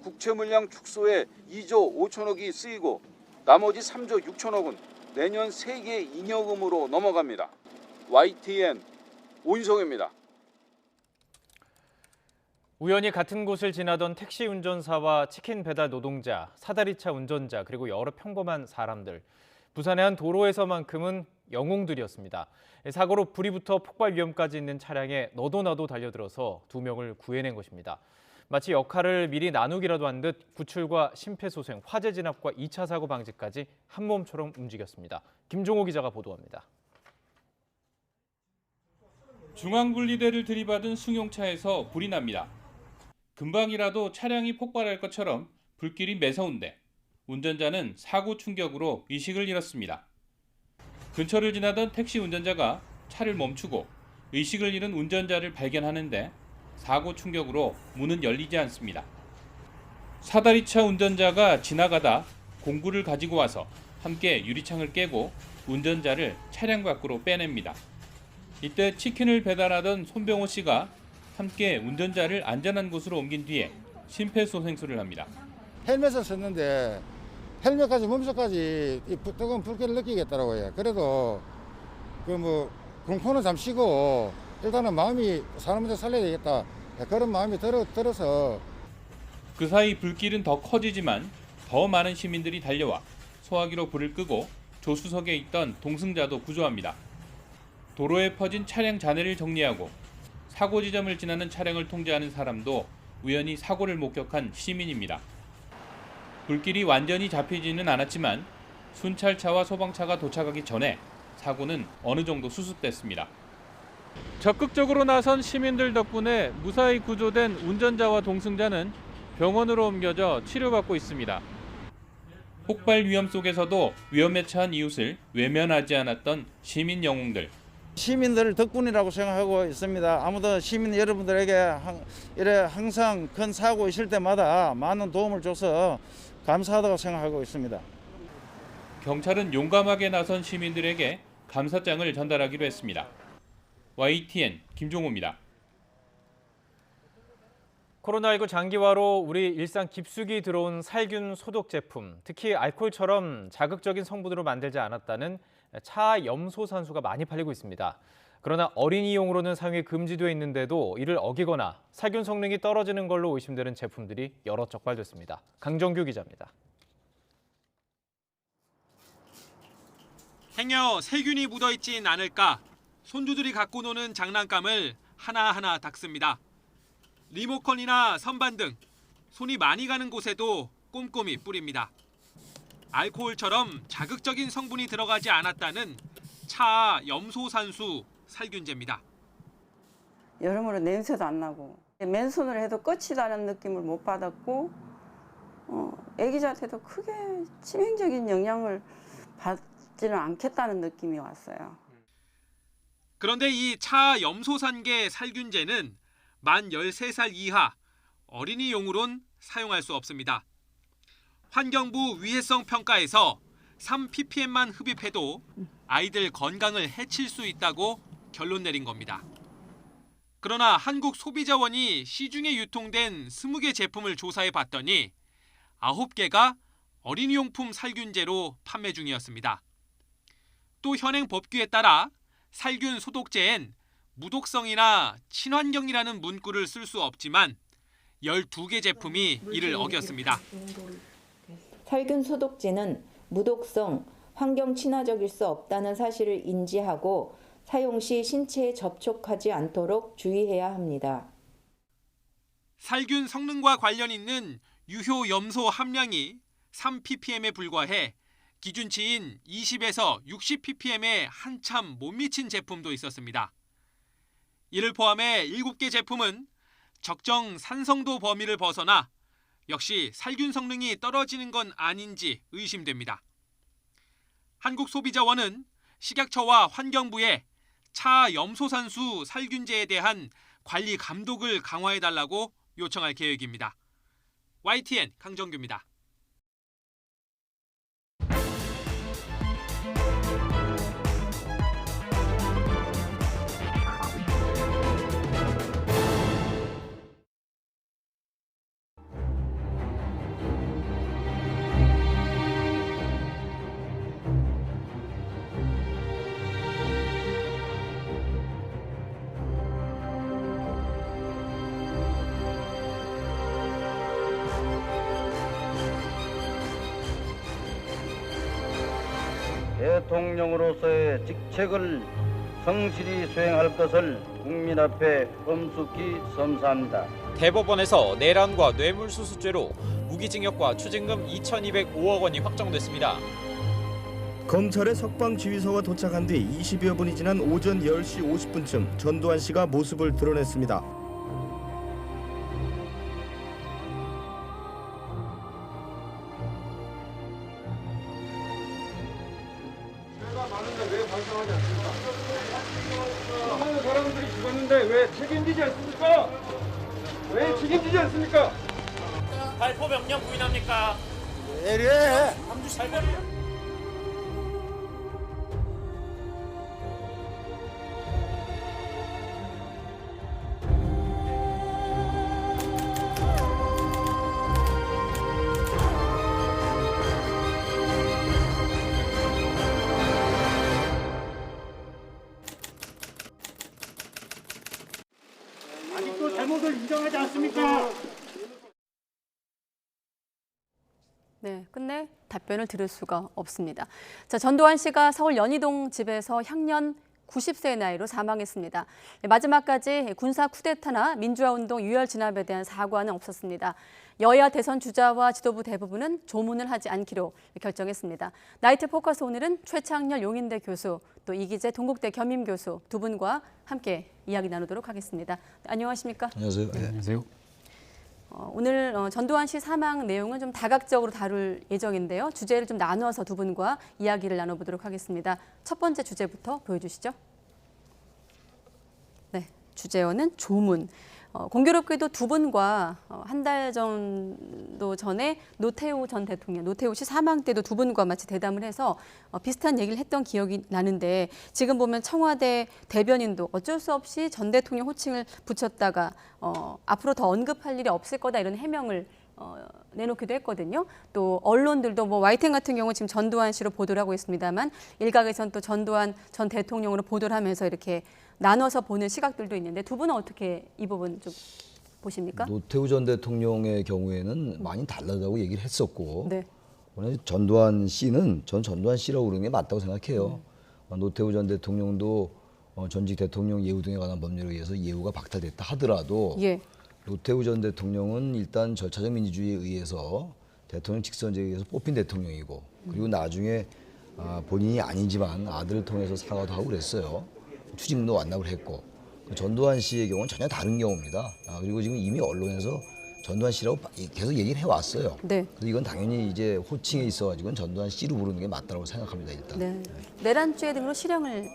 국채물량 축소에 2조 5천억이 쓰이고 나머지 3조 6천억은 내년 세계 잉여금으로 넘어갑니다. YTN 오인성입니다. 우연히 같은 곳을 지나던 택시 운전사와 치킨 배달 노동자, 사다리차 운전자 그리고 여러 평범한 사람들. 부산의 한 도로에서만큼은 영웅들이었습니다. 사고로 불이 붙어 폭발 위험까지 있는 차량에 너도 나도 달려들어서 2명을 구해낸 것입니다. 마치 역할을 미리 나누기라도 한 듯 구출과 심폐소생, 화재 진압과 2차 사고 방지까지 한 몸처럼 움직였습니다. 김종호 기자가 보도합니다. 중앙분리대를 들이받은 승용차에서 불이 납니다. 금방이라도 차량이 폭발할 것처럼 불길이 매서운데 운전자는 사고 충격으로 의식을 잃었습니다. 근처를 지나던 택시 운전자가 차를 멈추고 의식을 잃은 운전자를 발견하는데 사고 충격으로 문은 열리지 않습니다. 사다리차 운전자가 지나가다 공구를 가지고 와서 함께 유리창을 깨고 운전자를 차량 밖으로 빼냅니다. 이때 치킨을 배달하던 손병호 씨가 함께 운전자를 안전한 곳으로 옮긴 뒤에 심폐소생술을 합니다. 헬멧을 썼는데 헬멧까지 몸속까지 이 뜨거운 불길을 느끼겠더라고요. 그래도 그 뭐 공포는 잠시고 일단은 마음이 사람들 살려야 되겠다 그런 마음이 들어서 그 사이 불길은 더 커지지만 더 많은 시민들이 달려와 소화기로 불을 끄고 조수석에 있던 동승자도 구조합니다. 도로에 퍼진 차량 잔해를 정리하고 사고 지점을 지나는 차량을 통제하는 사람도 우연히 사고를 목격한 시민입니다. 불길이 완전히 잡히지는 않았지만 순찰차와 소방차가 도착하기 전에 사고는 어느 정도 수습됐습니다. 적극적으로 나선 시민들 덕분에 무사히 구조된 운전자와 동승자는 병원으로 옮겨져 치료받고 있습니다. 폭발 위험 속에서도 위험에 처한 이웃을 외면하지 않았던 시민 영웅들. 시민들 덕분이라고 생각하고 있습니다. 아무도 시민 여러분들에게 항상 큰 사고 있을 때마다 많은 도움을 줘서 감사하다고 생각하고 있습니다. 경찰은 용감하게 나선 시민들에게 감사장을 전달하기로 했습니다. YTN 김종호입니다. 코로나19 장기화로 우리 일상 깊숙이 들어온 살균 소독 제품, 특히 알코올처럼 자극적인 성분으로 만들지 않았다는 차염소산수가 많이 팔리고 있습니다. 그러나 어린이용으로는 사용이 금지되어 있는데도 이를 어기거나 살균 성능이 떨어지는 걸로 의심되는 제품들이 여러 적발됐습니다. 강정규 기자입니다. 행여 세균이 묻어있진 않을까 손주들이 갖고 노는 장난감을 하나하나 닦습니다. 리모컨이나 선반 등 손이 많이 가는 곳에도 꼼꼼히 뿌립니다. 알코올처럼 자극적인 성분이 들어가지 않았다는 차염소산수 살균제입니다. 여러모로 냄새도 안 나고 맨손으로 해도 끝이라는 느낌을 못 받았고 애기한테도 크게 치명적인 영향을 받지는 않겠다는 느낌이 왔어요. 그런데 이 차염소산계 살균제는 만 13살 이하 어린이용으론 사용할 수 없습니다. 환경부 위해성 평가에서 3ppm만 흡입해도 아이들 건강을 해칠 수 있다고 결론 내린 겁니다. 그러나 한국소비자원이 시중에 유통된 20개 제품을 조사해 봤더니 9개가 어린이용품 살균제로 판매 중이었습니다. 또 현행 법규에 따라 살균 소독제엔 무독성이나 친환경이라는 문구를 쓸 수 없지만 12개 제품이 이를 어겼습니다. 살균 소독제는 무독성, 환경 친화적일 수 없다는 사실을 인지하고 사용 시 신체에 접촉하지 않도록 주의해야 합니다. 살균 성능과 관련 있는 유효 염소 함량이 3ppm에 불과해 기준치인 20에서 60ppm에 한참 못 미친 제품도 있었습니다. 이를 포함해 7개 제품은 적정 산성도 범위를 벗어나 역시 살균 성능이 떨어지는 건 아닌지 의심됩니다. 한국소비자원은 식약처와 환경부에 차염소산수 살균제에 대한 관리 감독을 강화해달라고 요청할 계획입니다. YTN 강정규입니다. 대통령으로서의 직책을 성실히 수행할 것을 국민 앞에 엄숙히 선사합니다. 대법원에서 내란과 뇌물수수죄로 무기징역과 추징금 2,205억 원이 확정됐습니다. 검찰의 석방지휘서가 도착한 뒤 20여 분이 지난 오전 10시 50분쯤 전두환 씨가 모습을 드러냈습니다. 많은 사람들이 죽었는데 왜 책임지지 않습니까? 왜 책임지지 않습니까? 발포 명령 부인합니까? 왜 이래? 함주 발포. 잘못을 인정하지 않습니까? 네, 끝내 답변을 들을 수가 없습니다. 자, 전두환 씨가 서울 연희동 집에서 향년 90세의 나이로 사망했습니다. 마지막까지 군사 쿠데타나 민주화운동 유혈 진압에 대한 사과는 없었습니다. 여야 대선 주자와 지도부 대부분은 조문을 하지 않기로 결정했습니다. 나이트 포커스 오늘은 최창렬 용인대 교수, 또 이기재 동국대 겸임 교수 두 분과 함께 이야기 나누도록 하겠습니다. 안녕하십니까? 안녕하세요. 네. 안녕하세요. 오늘 전두환 씨 사망 내용은 좀 다각적으로 다룰 예정인데요. 주제를 좀 나누어서 두 분과 이야기를 나눠보도록 하겠습니다. 첫 번째 주제부터 보여주시죠. 네, 주제어는 조문. 공교롭게도 두 분과 한 달 정도 전에 노태우 전 대통령, 노태우 씨 사망 때도 두 분과 마치 대담을 해서 비슷한 얘기를 했던 기억이 나는데 지금 보면 청와대 대변인도 어쩔 수 없이 전 대통령 호칭을 붙였다가 앞으로 더 언급할 일이 없을 거다 이런 해명을 내놓기도 했거든요. 또 언론들도 뭐 YTN 같은 경우 지금 전두환 씨로 보도를 하고 있습니다만 일각에선 또 전두환 전 대통령으로 보도를 하면서 이렇게 나눠서 보는 시각들도 있는데 두 분은 어떻게 이 부분 좀 보십니까? 노태우 전 대통령의 경우에는 많이 다르다고 얘기를 했었고 네. 전두환 씨는 전두환 씨라고 그러는 게 맞다고 생각해요. 노태우 전 대통령도 전직 대통령 예우 등에 관한 법률에 의해서 예우가 박탈됐다 하더라도 예. 노태우 전 대통령은 일단 절차적 민주주의에 의해서 대통령 직선제에 의해서 뽑힌 대통령이고 그리고 나중에 본인이 아니지만 아들을 통해서 사과도 하고 그랬어요. 추징도 완납을 했고 전두환 씨의 경우는 전혀 다른 경우입니다. 그리고 지금 이미 언론에서 전두환 씨라고 계속 얘기를 해왔어요. 네. 그래서 이건 당연히 이제 호칭에 있어가지고는 전두환 씨로 부르는 게 맞다고 생각합니다. 일단. 네. 내란죄 등으로 실형을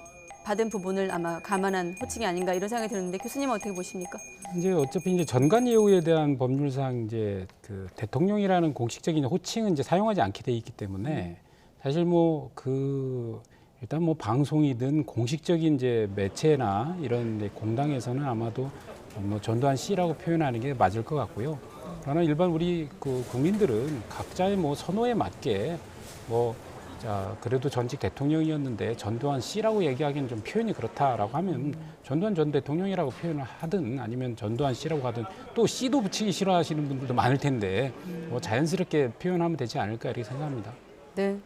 받은 부분을 아마 감안한 호칭이 아닌가 이런 생각이 드는데 교수님은 어떻게 보십니까? 이제 어차피 이제 전관 예우에 대한 법률상 이제 그 대통령이라는 공식적인 호칭은 이제 사용하지 않게 돼 있기 때문에 사실 뭐 일단 뭐 방송이든 공식적인 이제 매체나 이런 공당에서는 아마도 뭐 전두환 씨라고 표현하는 게 맞을 것 같고요. 그러나 일반 우리 그 국민들은 각자의 뭐 선호에 맞게 그래도 전직 대통령이었는데 전두환 씨라고 얘기하기는 좀 표현이 그렇다라고 하면 전두환 전 대통령이라고 표현을 하든 아니면 전두환 씨라고 하든 또 씨도 붙이기 싫어하시는 분들도 많을 텐데 뭐 자연스럽게 표현하면 되지 않을까 이렇게 생각합니다. 네.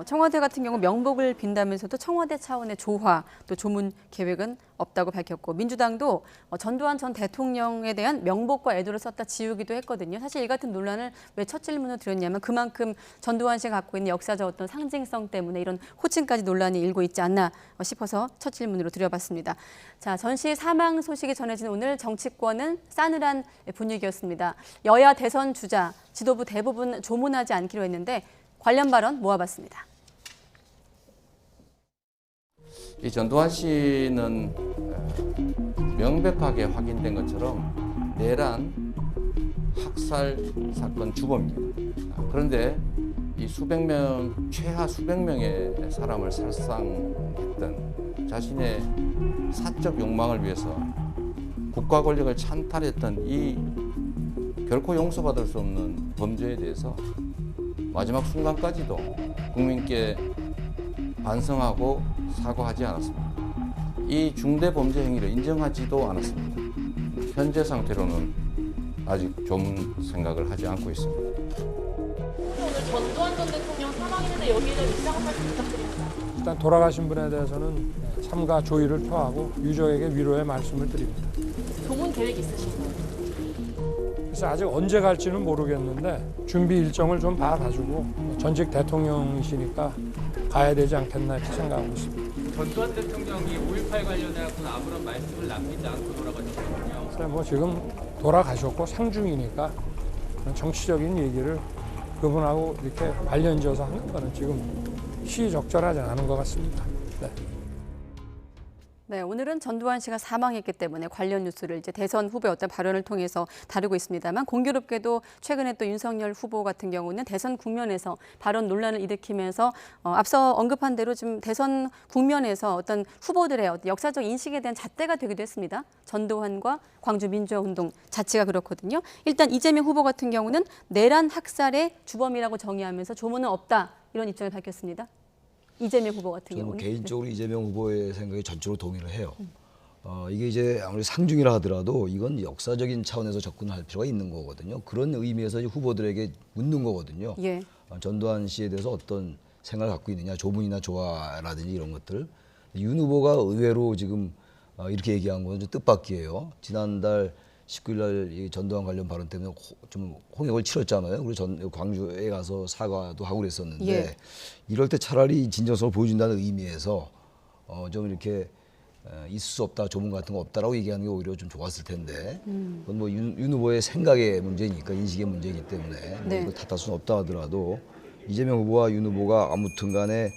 청와대 같은 경우 명복을 빈다면서도 청와대 차원의 조화 또 조문 계획은 없다고 밝혔고 민주당도 전두환 전 대통령에 대한 명복과 애도를 썼다 지우기도 했거든요. 사실 이 같은 논란을 왜 첫 질문으로 드렸냐면 그만큼 전두환 씨가 갖고 있는 역사적 어떤 상징성 때문에 이런 호칭까지 논란이 일고 있지 않나 싶어서 첫 질문으로 드려봤습니다. 자, 전 씨 사망 소식이 전해진 오늘 정치권은 싸늘한 분위기였습니다. 여야 대선 주자, 지도부 대부분 조문하지 않기로 했는데 관련 발언 모아봤습니다. 이 전두환 씨는 명백하게 확인된 것처럼 내란 학살 사건 주범입니다. 그런데 이 최하 수백 명의 사람을 살상했던 자신의 사적 욕망을 위해서 국가 권력을 찬탈했던 이 결코 용서받을 수 없는 범죄에 대해서 마지막 순간까지도 국민께 반성하고 사과하지 않았습니다. 이 중대 범죄 행위를 인정하지도 않았습니다. 현재 상태로는 아직 조문 생각을 하지 않고 있습니다. 오늘 전두환 전 대통령 사망인데 여기에 대한 입장 말씀 부탁드립니다. 일단 돌아가신 분에 대해서는 삼가 조의를 표하고 유족에게 위로의 말씀을 드립니다. 조문 계획 있으신가요? 그래서 아직 언제 갈지는 모르겠는데 준비 일정을 좀 봐가지고 전직 대통령이시니까 가야 되지 않겠나 이렇게 생각하고 있습니다. 전두환 대통령이 5.18 관련해서는 아무런 말씀을 남기지 않고 돌아가셨거든요. 그래서 뭐 지금 돌아가셨고 상중이니까 그런 정치적인 얘기를 그분하고 이렇게 관련지어서 하는 거는 지금 시적절하지 않은 것 같습니다. 네. 네, 오늘은 전두환 씨가 사망했기 때문에 관련 뉴스를 이제 대선 후보의 어떤 발언을 통해서 다루고 있습니다만 공교롭게도 최근에 또 윤석열 후보 같은 경우는 대선 국면에서 발언 논란을 일으키면서 앞서 언급한 대로 지금 대선 국면에서 어떤 후보들의 어떤 역사적 인식에 대한 잣대가 되기도 했습니다. 전두환과 광주 민주화운동 자체가 그렇거든요. 일단 이재명 후보 같은 경우는 내란 학살의 주범이라고 정의하면서 조문은 없다 이런 입장을 밝혔습니다. 이재명 후보 같은 경우는 개인적으로 이재명 후보의 생각에 전적으로 동의를 해요. 이게 이제 아무리 상중이라 하더라도 이건 역사적인 차원에서 접근할 필요가 있는 거거든요. 그런 의미에서 이제 후보들에게 묻는 거거든요. 예. 전두환 씨에 대해서 어떤 생각을 갖고 있느냐, 조문이나 조화라든지 이런 것들. 윤 후보가 의외로 지금 이렇게 얘기한 건 좀 뜻밖이에요. 지난달 19일 날 이 전두환 관련 발언 때문에 좀 홍역을 치렀잖아요. 그리고 광주에 가서 사과도 하고 그랬었는데 예. 이럴 때 차라리 진정성을 보여준다는 의미에서 좀 이렇게 있을 수 없다, 조문 같은 거 없다라고 얘기하는 게 오히려 좀 좋았을 텐데 그건 뭐 윤 후보의 생각의 문제니까, 인식의 문제이기 때문에 네. 이거 탓할 수는 없다 하더라도 이재명 후보와 윤 후보가 아무튼간에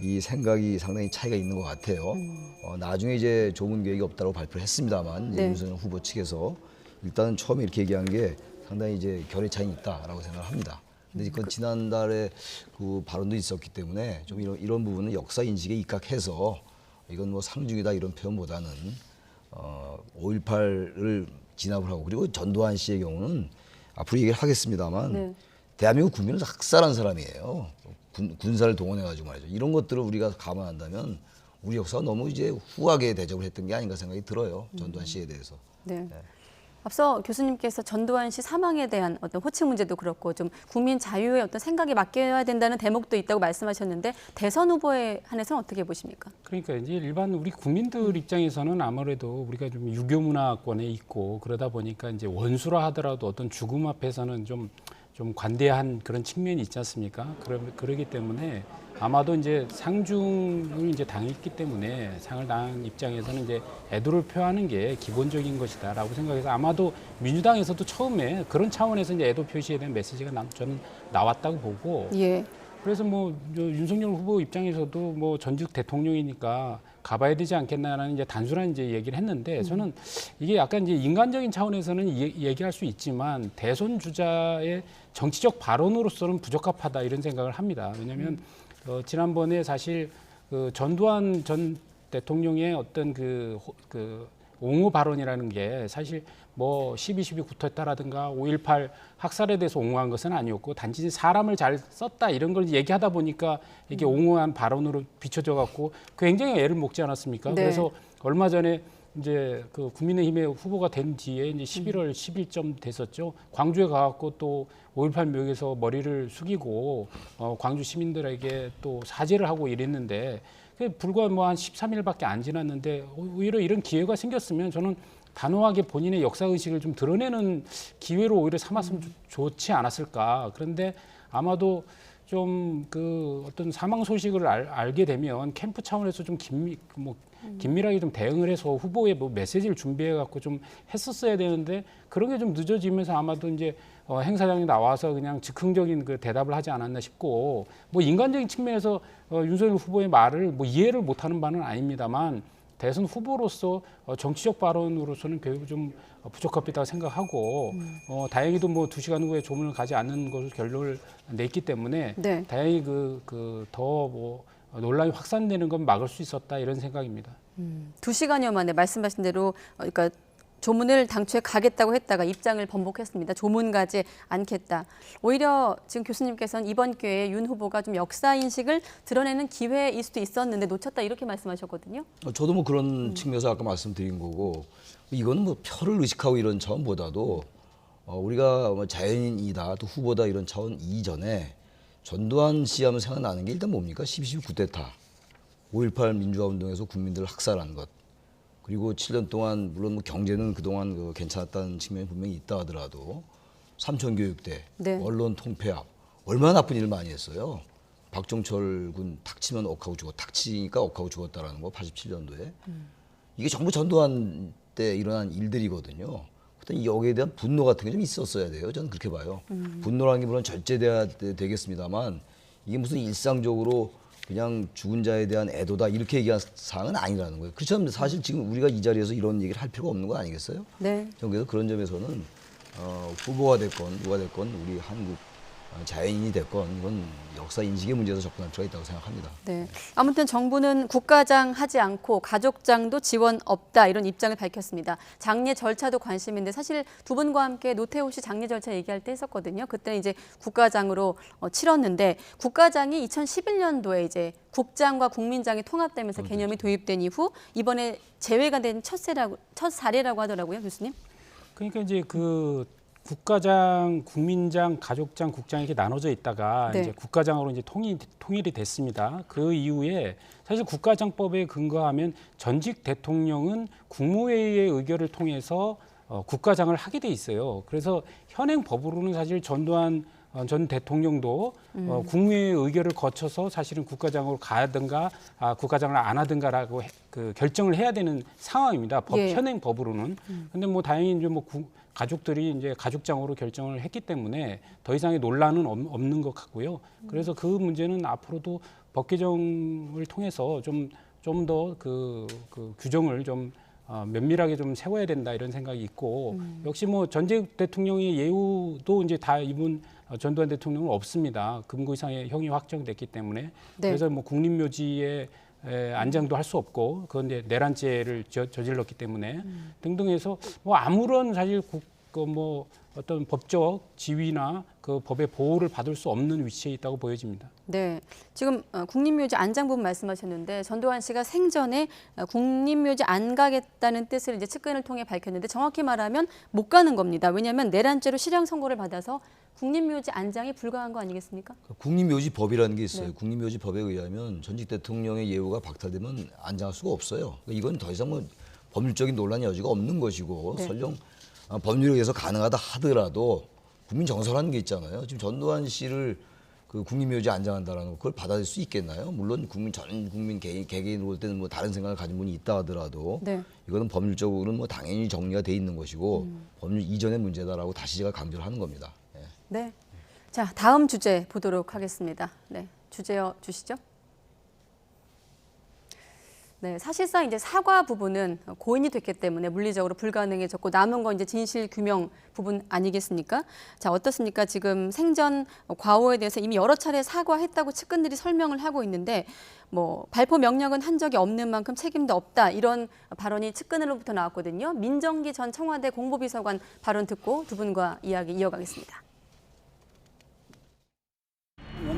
이 생각이 상당히 차이가 있는 것 같아요. 나중에 이제 조문 계획이 없다고 발표를 했습니다만 네. 윤석열 후보 측에서 일단은 처음에 이렇게 얘기한 게 상당히 이제 결의 차이가 있다라고 생각을 합니다. 근데 그건 지난달에 그 발언도 있었기 때문에 좀 이런 부분은 역사 인식에 입각해서 이건 뭐 상중이다 이런 표현보다는 5.18을 진압을 하고, 그리고 전두환 씨의 경우는 앞으로 얘기를 하겠습니다만 네. 대한민국 국민을 학살한 사람이에요. 군사를 동원해가지고 말이죠. 이런 것들을 우리가 감안한다면 우리 역사가 너무 이제 후하게 대접을 했던 게 아닌가 생각이 들어요. 전두환 씨에 대해서. 네. 앞서 교수님께서 전두환 씨 사망에 대한 어떤 호칭 문제도 그렇고 좀 국민 자유의 어떤 생각에 맡겨야 된다는 대목도 있다고 말씀하셨는데 대선 후보에 한해서는 어떻게 보십니까? 그러니까 이제 일반 우리 국민들 입장에서는 아무래도 우리가 좀 유교 문화권에 있고 그러다 보니까 이제 원수라 하더라도 어떤 죽음 앞에서는 좀 관대한 그런 측면이 있지 않습니까? 그러기 때문에 아마도 이제 상중을 이제 당했기 때문에 상을 당한 입장에서는 이제 애도를 표하는 게 기본적인 것이다라고 생각해서 아마도 민주당에서도 처음에 그런 차원에서 이제 애도 표시에 대한 메시지가 저는 나왔다고 보고. 예. 그래서 뭐 윤석열 후보 입장에서도 뭐 전직 대통령이니까 가봐야 되지 않겠나라는 이제 단순한 이제 얘기를 했는데 저는 이게 약간 이제 인간적인 차원에서는 얘기할 수 있지만 대선 주자의 정치적 발언으로서는 부적합하다 이런 생각을 합니다. 왜냐하면 지난번에 사실 그 전두환 전 대통령의 어떤 그 옹호 발언이라는 게 사실 뭐 12.12 구태타라든가 5.18 학살에 대해서 옹호한 것은 아니었고 단지 사람을 잘 썼다 이런 걸 얘기하다 보니까 이게 옹호한 발언으로 비춰져 갖고 굉장히 애를 먹지 않았습니까? 네. 그래서 얼마 전에 이제 그 국민의힘의 후보가 된 뒤에 이제 11월 10일쯤 됐었죠. 광주에 가갖고 또 5.18 묘역에서 머리를 숙이고 광주 시민들에게 또 사죄를 하고 이랬는데 불과 뭐 한 13일밖에 안 지났는데 오히려 이런 기회가 생겼으면 저는 단호하게 본인의 역사의식을 좀 드러내는 기회로 오히려 삼았으면 좋지 않았을까. 그런데 아마도 좀 그 어떤 사망 소식을 알게 되면 캠프 차원에서 좀 긴밀하게 좀 대응을 해서 후보의 뭐 메시지를 준비해 갖고 좀 했었어야 되는데 그런 게 좀 늦어지면서 아마도 이제 행사장에 나와서 그냥 즉흥적인 그 대답을 하지 않았나 싶고, 뭐 인간적인 측면에서 윤석열 후보의 말을 뭐 이해를 못하는 바는 아닙니다만 대선 후보로서 정치적 발언으로서는 결국 좀 부적합하다고 생각하고 다행히도 뭐 2시간 후에 조문을 가지 않는 것을 결론을 냈기 때문에 네. 다행히 더 뭐 논란이 확산되는 건 막을 수 있었다 이런 생각입니다. 2시간여 만에 말씀하신 대로 그러니까 조문을 당초에 가겠다고 했다가 입장을 번복했습니다. 조문 가지 않겠다. 오히려 지금 교수님께서는 이번 기회에 윤 후보가 좀 역사 인식을 드러내는 기회일 수도 있었는데 놓쳤다 이렇게 말씀하셨거든요. 저도 뭐 그런 측면에서 아까 말씀드린 거고, 이거는 뭐 표를 의식하고 이런 차원보다도 우리가 뭐 자연인이다 또 후보다 이런 차원 이전에 전두환 씨 하면 생각나는 게 일단 뭡니까? 12.12 구태타, 5.18 민주화 운동에서 국민들을 학살한 것, 그리고 7년 동안 물론 뭐 경제는 그동안 괜찮았다는 측면이 분명히 있다 하더라도 삼천교육대, 네. 언론 통폐합, 얼마나 나쁜 일을 많이 했어요. 박종철 군 탁 치면 억하고 탁 치니까 억하고 죽었다라는 거 87년도에. 이게 전부 전두환 때 일어난 일들이거든요. 그때 여기에 대한 분노 같은 게 좀 있었어야 돼요. 저는 그렇게 봐요. 분노라는 게 물론 절제돼야 되겠습니다만 이게 무슨 일상적으로 그냥 죽은 자에 대한 애도다 이렇게 얘기한 사항은 아니라는 거예요. 그렇지만 사실 지금 우리가 이 자리에서 이런 얘기를 할 필요가 없는 거 아니겠어요? 네. 저는 그래서 그런 점에서는 후보가 됐건 누가 됐건 우리 한국 자연인이 됐건 이건 역사 인식의 문제에서 접근할 필요가 있다고 생각합니다. 네. 아무튼 정부는 국가장 하지 않고 가족장도 지원 없다 이런 입장을 밝혔습니다. 장례 절차도 관심인데 사실 두 분과 함께 노태우 씨 장례 절차 얘기할 때 했었거든요. 그때는 이제 국가장으로 치렀는데 국가장이 2011년도에 이제 국장과 국민장이 통합되면서 개념이 도입된 이후 이번에 제외가 된 첫 사례라고 하더라고요, 교수님. 그러니까 이제 그 국가장, 국민장, 가족장, 국장 이렇게 나눠져 있다가 네. 이제 국가장으로 이제 통일이 됐습니다. 그 이후에 사실 국가장법에 근거하면 전직 대통령은 국무회의의 의결을 통해서 국가장을 하게 돼 있어요. 그래서 현행 법으로는 사실 전두환 전 대통령도 국무회의 의결을 거쳐서 사실은 국가장으로 가든가 국가장을 안 하든가라고 그 결정을 해야 되는 상황입니다. 현행 법으로는. 근데 뭐 다행히 이제 뭐 가족들이 이제 가족장으로 결정을 했기 때문에 더 이상의 논란은 없는 것 같고요. 그래서 그 문제는 앞으로도 법 개정을 통해서 좀 더 그 규정을 좀 면밀하게 좀 세워야 된다 이런 생각이 있고 역시 뭐 전직 대통령의 예우도 이제 다 이분 전두환 대통령은 없습니다. 금고 이상의 형이 확정됐기 때문에 네. 그래서 뭐 국립묘지에 안장도 할 수 없고 그런데 내란죄를 저질렀기 때문에 등등해서 뭐 아무런 사실 뭐 어떤 법적 지위나 그 법의 보호를 받을 수 없는 위치에 있다고 보여집니다. 네, 지금 국립묘지 안장 부분 말씀하셨는데 전두환 씨가 생전에 국립묘지 안 가겠다는 뜻을 이제 측근을 통해 밝혔는데 정확히 말하면 못 가는 겁니다. 왜냐하면 내란죄로 실형 선고를 받아서 국립묘지 안장이 불가한 거 아니겠습니까? 국립묘지법이라는 게 있어요. 네. 국립묘지법에 의하면 전직 대통령의 예우가 박탈되면 안장할 수가 없어요. 이건 더 이상 뭐 법률적인 논란의 여지가 없는 것이고 네. 설령 법률에 의해서 가능하다 하더라도 국민 정서라는 게 있잖아요. 지금 전두환 씨를 그 국립묘지에 안장한다라는 거 그걸 받아들일 수 있겠나요? 물론 전 국민 개개인으로 볼 때는 뭐 다른 생각을 가진 분이 있다 하더라도 네. 이거는 법률적으로는 뭐 당연히 정리가 돼 있는 것이고 법률 이전의 문제다라고 다시 제가 강조를 하는 겁니다. 네. 자, 다음 주제 보도록 하겠습니다. 네, 주제어 주시죠. 네, 사실상 이제 사과 부분은 고인이 됐기 때문에 물리적으로 불가능해졌고 남은 건 이제 진실 규명 부분 아니겠습니까? 자, 어떻습니까? 지금 생전 과오에 대해서 이미 여러 차례 사과했다고 측근들이 설명을 하고 있는데 뭐 발포 명령은 한 적이 없는 만큼 책임도 없다 이런 발언이 측근으로부터 나왔거든요. 민정기 전 청와대 공보비서관 발언 듣고 두 분과 이야기 이어가겠습니다.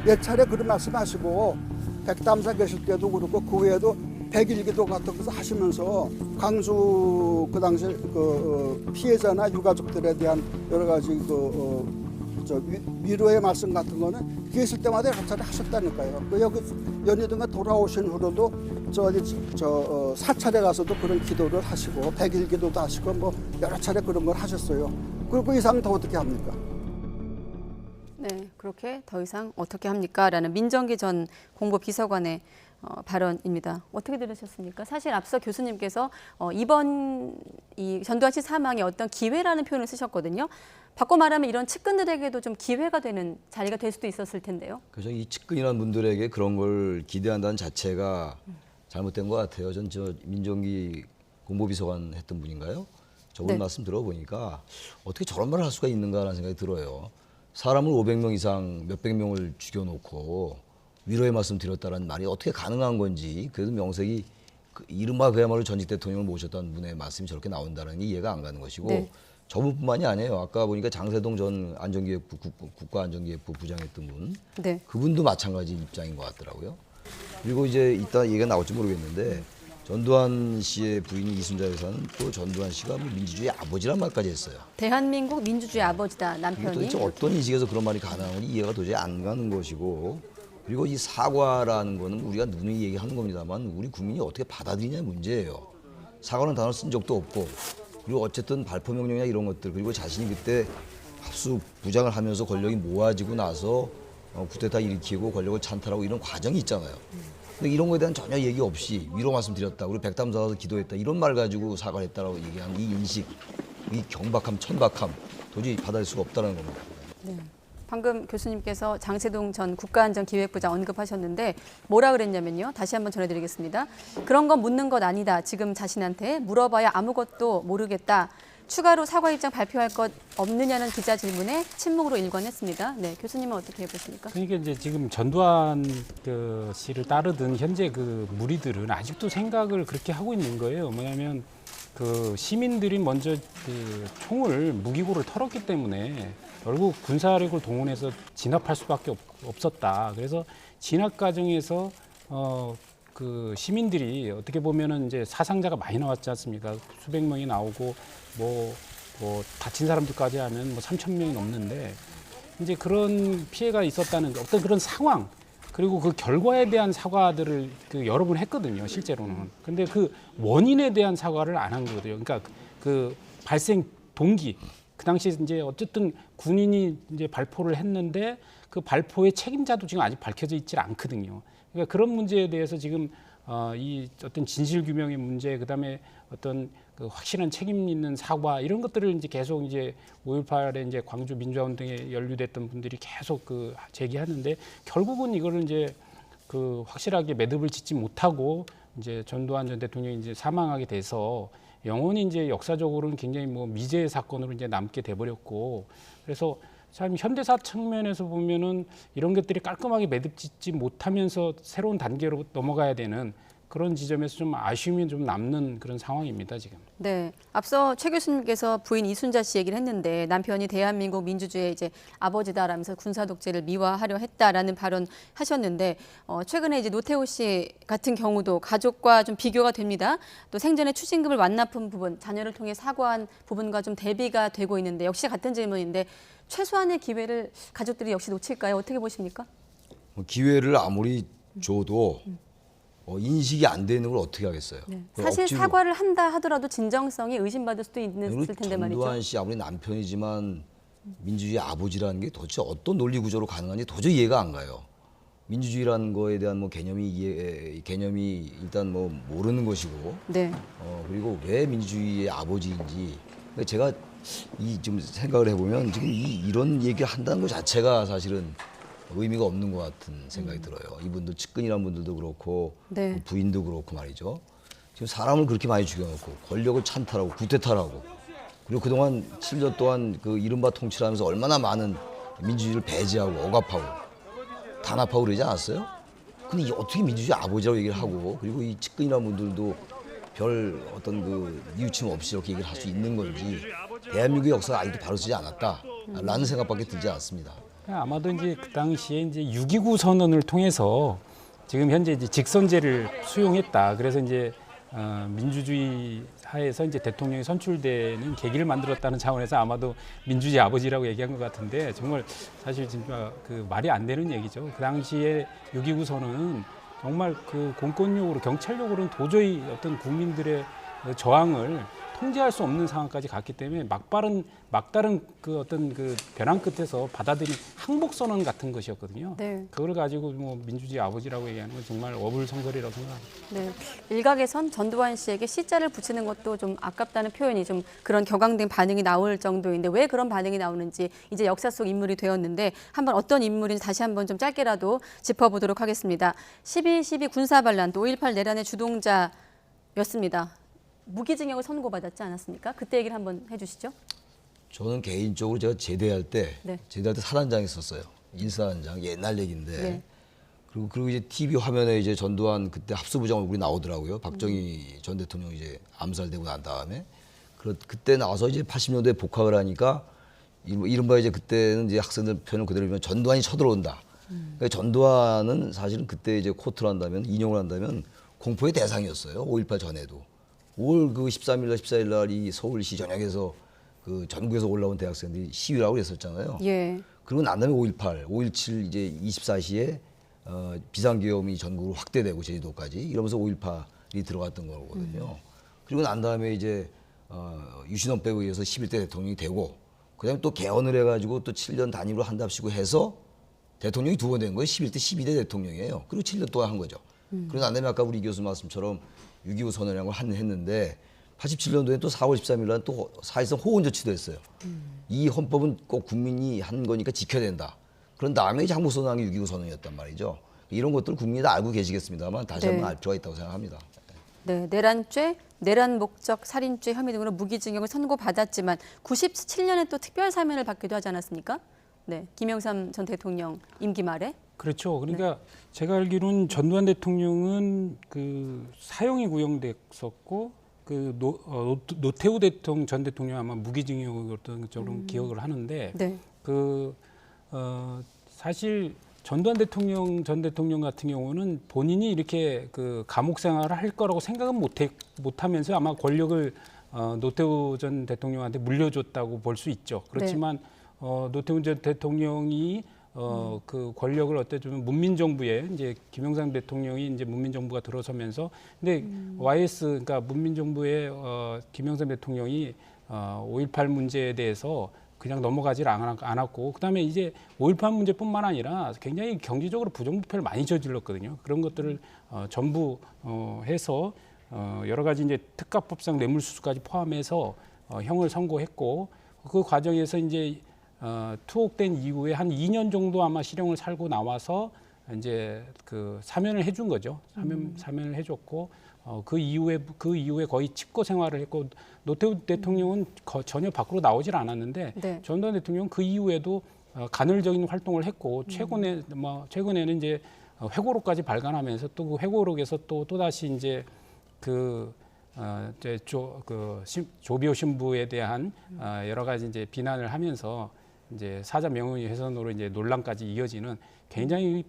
몇 차례 그런 말씀하시고 백담사 계실 때도 그렇고 그 외에도 백일기도 같은 것을 하시면서 강수 그 당시 그 피해자나 유가족들에 대한 여러 가지 위로의 말씀 같은 거는 계실 때마다 여러 차례 하셨다니까요. 그 여기 연희동에 돌아오신 후로도 사찰에 가서도 그런 기도를 하시고 백일기도도 하시고 뭐 여러 차례 그런 걸 하셨어요. 그리고 이상 더 어떻게 합니까? 네, 그렇게 더 이상 어떻게 합니까? 라는 민정기 전 공보비서관의 발언입니다. 어떻게 들으셨습니까? 사실 앞서 교수님께서 이번 이 전두환 씨 사망이 어떤 기회라는 표현을 쓰셨거든요. 바꿔 말하면 이런 측근들에게도 좀 기회가 되는 자리가 될 수도 있었을 텐데요. 그래서 이 측근이라는 분들에게 그런 걸 기대한다는 자체가 잘못된 것 같아요. 전 민정기 공보비서관 했던 분인가요? 저분 네. 말씀 들어보니까 어떻게 저런 말을 할 수가 있는가라는 생각이 들어요. 사람을 500명 이상 몇백 명을 죽여놓고 위로의 말씀 드렸다는 말이 어떻게 가능한 건지 그래도 명색이 이른바 그야말로 전직 대통령을 모셨다는 분의 말씀이 저렇게 나온다는 게 이해가 안 가는 것이고 네. 저분뿐만이 아니에요. 아까 보니까 장세동 전 안전기획부 국가안전기획부 부장했던 분 네. 그분도 마찬가지 입장인 것 같더라고요. 그리고 이제 이따 얘기가 나올지 모르겠는데 전두환 씨의 부인이 이순자 여사는 또 전두환 씨가 뭐 민주주의 아버지란 말까지 했어요. 대한민국 민주주의 아버지다 남편이. 도대체 어떤 인식에서 그런 말이 가능한지 이해가 도저히 안 가는 것이고 그리고 이 사과라는 거는 우리가 누누이 얘기하는 겁니다만 우리 국민이 어떻게 받아들이냐의 문제예요. 사과는 단어 쓴 적도 없고 그리고 어쨌든 발포 명령이나 이런 것들 그리고 자신이 그때 합수 부장을 하면서 권력이 모아지고 나서 쿠데타 일으키고 권력을 찬탈하고 이런 과정이 있잖아요. 근데 이런 거에 대한 전혀 얘기 없이 위로 말씀드렸다. 그리고 백담사 가서 기도했다. 이런 말 가지고 사과를 했다라고 얘기한 이 인식, 이 경박함, 천박함 도저히 받아들일 수가 없다는 겁니다. 네. 방금 교수님께서 장세동 전 국가안전기획부장 언급하셨는데 뭐라 그랬냐면요. 다시 한번 전해드리겠습니다. 그런 건 묻는 것 아니다. 지금 자신한테 물어봐야 아무것도 모르겠다. 추가로 사과 입장 발표할 것 없느냐는 기자 질문에 침묵으로 일관했습니다. 네, 교수님은 어떻게 보십니까? 그러니까 이제 지금 전두환 그 씨를 따르던 현재 그 무리들은 아직도 생각을 그렇게 하고 있는 거예요. 뭐냐면 그 시민들이 먼저 그 총을 무기고를 털었기 때문에 결국 군사력을 동원해서 진압할 수밖에 없었다. 그래서 진압 과정에서 그 시민들이 어떻게 보면은 이제 사상자가 많이 나왔지 않습니까? 수백 명이 나오고 뭐 다친 사람들까지 하면 뭐 3,000명이 넘는데 이제 그런 피해가 있었다는 어떤 그런 상황 그리고 그 결과에 대한 사과들을 그 여러 번 했거든요, 실제로는. 근데 그 원인에 대한 사과를 안 한 거거든요. 그러니까 그 발생 동기 그 당시 이제 어쨌든 군인이 이제 발포를 했는데 그 발포의 책임자도 지금 아직 밝혀져 있질 않거든요. 그러니까 그런 문제에 대해서 지금 이 어떤 진실 규명의 문제, 그다음에 어떤 그 확실한 책임 있는 사과 이런 것들을 이제 계속 이제 5.18에 이제 광주 민주화운동에 연루됐던 분들이 계속 그 제기하는데 결국은 이거를 이제 그 확실하게 매듭을 짓지 못하고 이제 전두환 전 대통령이 이제 사망하게 돼서 영원히 이제 역사적으로는 굉장히 뭐 미제의 사건으로 이제 남게 돼버렸고 그래서 참 현대사 측면에서 보면은 이런 것들이 깔끔하게 매듭짓지 못하면서 새로운 단계로 넘어가야 되는 그런 지점에서 좀 아쉬움이 좀 남는 그런 상황입니다, 지금. 네, 앞서 최 교수님께서 부인 이순자 씨 얘기를 했는데 남편이 대한민국 민주주의의 이제 아버지다라면서 군사 독재를 미화하려 했다라는 발언 하셨는데 최근에 이제 노태우 씨 같은 경우도 가족과 좀 비교가 됩니다. 또 생전에 추징금을 완납한 부분, 자녀를 통해 사과한 부분과 좀 대비가 되고 있는데 역시 같은 질문인데 최소한의 기회를 가족들이 역시 놓칠까요? 어떻게 보십니까? 기회를 아무리 줘도 인식이 안 되는 걸 어떻게 하겠어요? 네. 사실 억지로. 사과를 한다 하더라도 진정성이 의심받을 수도 있을 텐데 말이죠. 전두환 씨 아무리 남편이지만 민주주의 아버지라는 게 도대체 어떤 논리 구조로 가능한지 도저히 이해가 안 가요. 민주주의라는 거에 대한 뭐 개념이 일단 뭐 모르는 것이고, 네. 그리고 왜 민주주의의 아버지인지 제가 좀 생각을 해보면 지금 이런 얘기를 한다는 것 자체가 사실은 의미가 없는 것 같은 생각이 들어요. 이분들 측근이란 분들도 그렇고 네. 그 부인도 그렇고 말이죠. 지금 사람을 그렇게 많이 죽여놓고 권력을 찬탈하고 구태타하고 그리고 그동안 7년 동안 그 이른바 통치하면서 얼마나 많은 민주주의를 배제하고 억압하고 단합하고 그러지 않았어요? 근데 이게 어떻게 민주주의 아버지라고 얘기를 하고 그리고 이 측근이란 분들도 별 어떤 그 뉘우침 없이 이렇게 얘기를 할 수 있는 건지 대한민국의 역사가 아직도 바로 서지 않았다라는 생각밖에 들지 않습니다. 아마도 이제 그 당시에 이제 6.29 선언을 통해서 지금 현재 이제 직선제를 수용했다. 그래서 이제 민주주의 하에서 이제 대통령이 선출되는 계기를 만들었다는 차원에서 아마도 민주주의 아버지라고 얘기한 것 같은데 정말 사실 진짜 그 말이 안 되는 얘기죠. 그 당시에 6.29 선언은 정말 그 공권력으로 경찰력으로는 도저히 어떤 국민들의 저항을 통제할 수 없는 상황까지 갔기 때문에 막다른 그 어떤 그 변환 끝에서 받아들인 항복 선언 같은 것이었거든요. 네. 그걸 가지고 뭐 민주주의 아버지라고 얘기하는 건 정말 어불성설이라고 생각합니다. 네. 일각에선 전두환 씨에게 C자를 붙이는 것도 좀 아깝다는 표현이 좀 그런 격앙된 반응이 나올 정도인데 왜 그런 반응이 나오는지 이제 역사 속 인물이 되었는데 한번 어떤 인물인지 다시 한번 좀 짧게라도 짚어보도록 하겠습니다. 12.12 군사반란 또 5.18 내란의 주동자였습니다. 무기징역을 선고받았지 않았습니까? 그때 얘기를 한번 해주시죠. 저는 개인적으로 제가 제대할 때 사단장이 있었어요. 일사단장 옛날 얘기인데 네. 그리고 이제 TV 화면에 이제 전두환 그때 합수부장 얼굴이 나오더라고요. 박정희 전 대통령 이제 암살되고 난 다음에 그때 나와서 이제 80년도에 복학을 하니까 이른바 이제 그때는 이제 학생들 표현을 그대로 보면 전두환이 쳐들어온다. 그러니까 전두환은 사실은 그때 이제 코트를 한다면 인용을 한다면 공포의 대상이었어요. 5.18 전에도. 5월 그 13일 날 14일 날 이 서울시 전역에서 그 전국에서 올라온 대학생들이 시위라고 그랬었잖아요. 예. 그리고 난 다음에 5.18, 5.17 이제 24시에 비상계엄이 전국으로 확대되고 제주도까지 이러면서 5.18이 들어갔던 거거든요. 그리고 난 다음에 이제 유신헌법에 의해서 11대 대통령이 되고 그다음에 또 개헌을 해가지고 또 7년 단위로 한답시고 해서 대통령이 두 번 된 거예요. 11대 12대 대통령이에요. 그리고 7년 동안 한 거죠. 그리고 난 다음에 아까 우리 교수 말씀처럼 6.25 선언이라는 걸 했는데 87년도에 또 4월 13일 날 또 사실상 호언 조치도 했어요. 이 헌법은 꼭 국민이 한 거니까 지켜야 된다. 그런 다음에 이제 항복선언이 6.25 선언이었단 말이죠. 이런 것들을 국민이 다 알고 계시겠습니다만 다시 한번 알 필요가 있다고 생각합니다. 네, 내란죄, 내란 목적 살인죄 혐의 등으로 무기징역을 선고받았지만 97년에 또 특별 사면을 받기도 하지 않았습니까? 네, 김영삼 전 대통령 임기 말에. 그렇죠. 그러니까 제가 알기로는 전두환 대통령은 그 사형이 구형됐었고 그 노태우 전 대통령 아마 무기징역이었던 것처럼 기억을 하는데 네. 사실 전두환 전 대통령 같은 경우는 본인이 이렇게 그 감옥 생활을 할 거라고 생각은 못하면서 아마 권력을 노태우 전 대통령한테 물려줬다고 볼 수 있죠. 그렇지만 노태우 전 대통령이 그 권력을 어때좀 문민정부에 이제 김영삼 대통령이 이제 문민정부가 들어서면서 근데 YS 그러니까 문민정부의 김영삼 대통령이 5.18 문제에 대해서 그냥 넘어가질 않았고 그다음에 이제 5.18 문제뿐만 아니라 굉장히 경제적으로 부정부패를 많이 저질렀거든요. 그런 것들을 전부 해서 여러 가지 이제 특가법상 뇌물수수까지 포함해서 형을 선고했고 그 과정에서 이제 투옥된 이후에 한 2년 정도 아마 실형을 살고 나와서 이제 그 사면을 해준 거죠. 사면을 해줬고 그 이후에 거의 칩거 생활을 했고 노태우 대통령은 전혀 밖으로 나오질 않았는데 네. 전두환 대통령은 그 이후에도 간헐적인 활동을 했고 최근에는 이제 회고록까지 발간하면서 또 그 회고록에서 또 다시 이제 조비오 신부에 대한 여러 가지 이제 비난을 하면서 이제 사자 명예훼손 훼손으로 이제 논란까지 이어지는 굉장히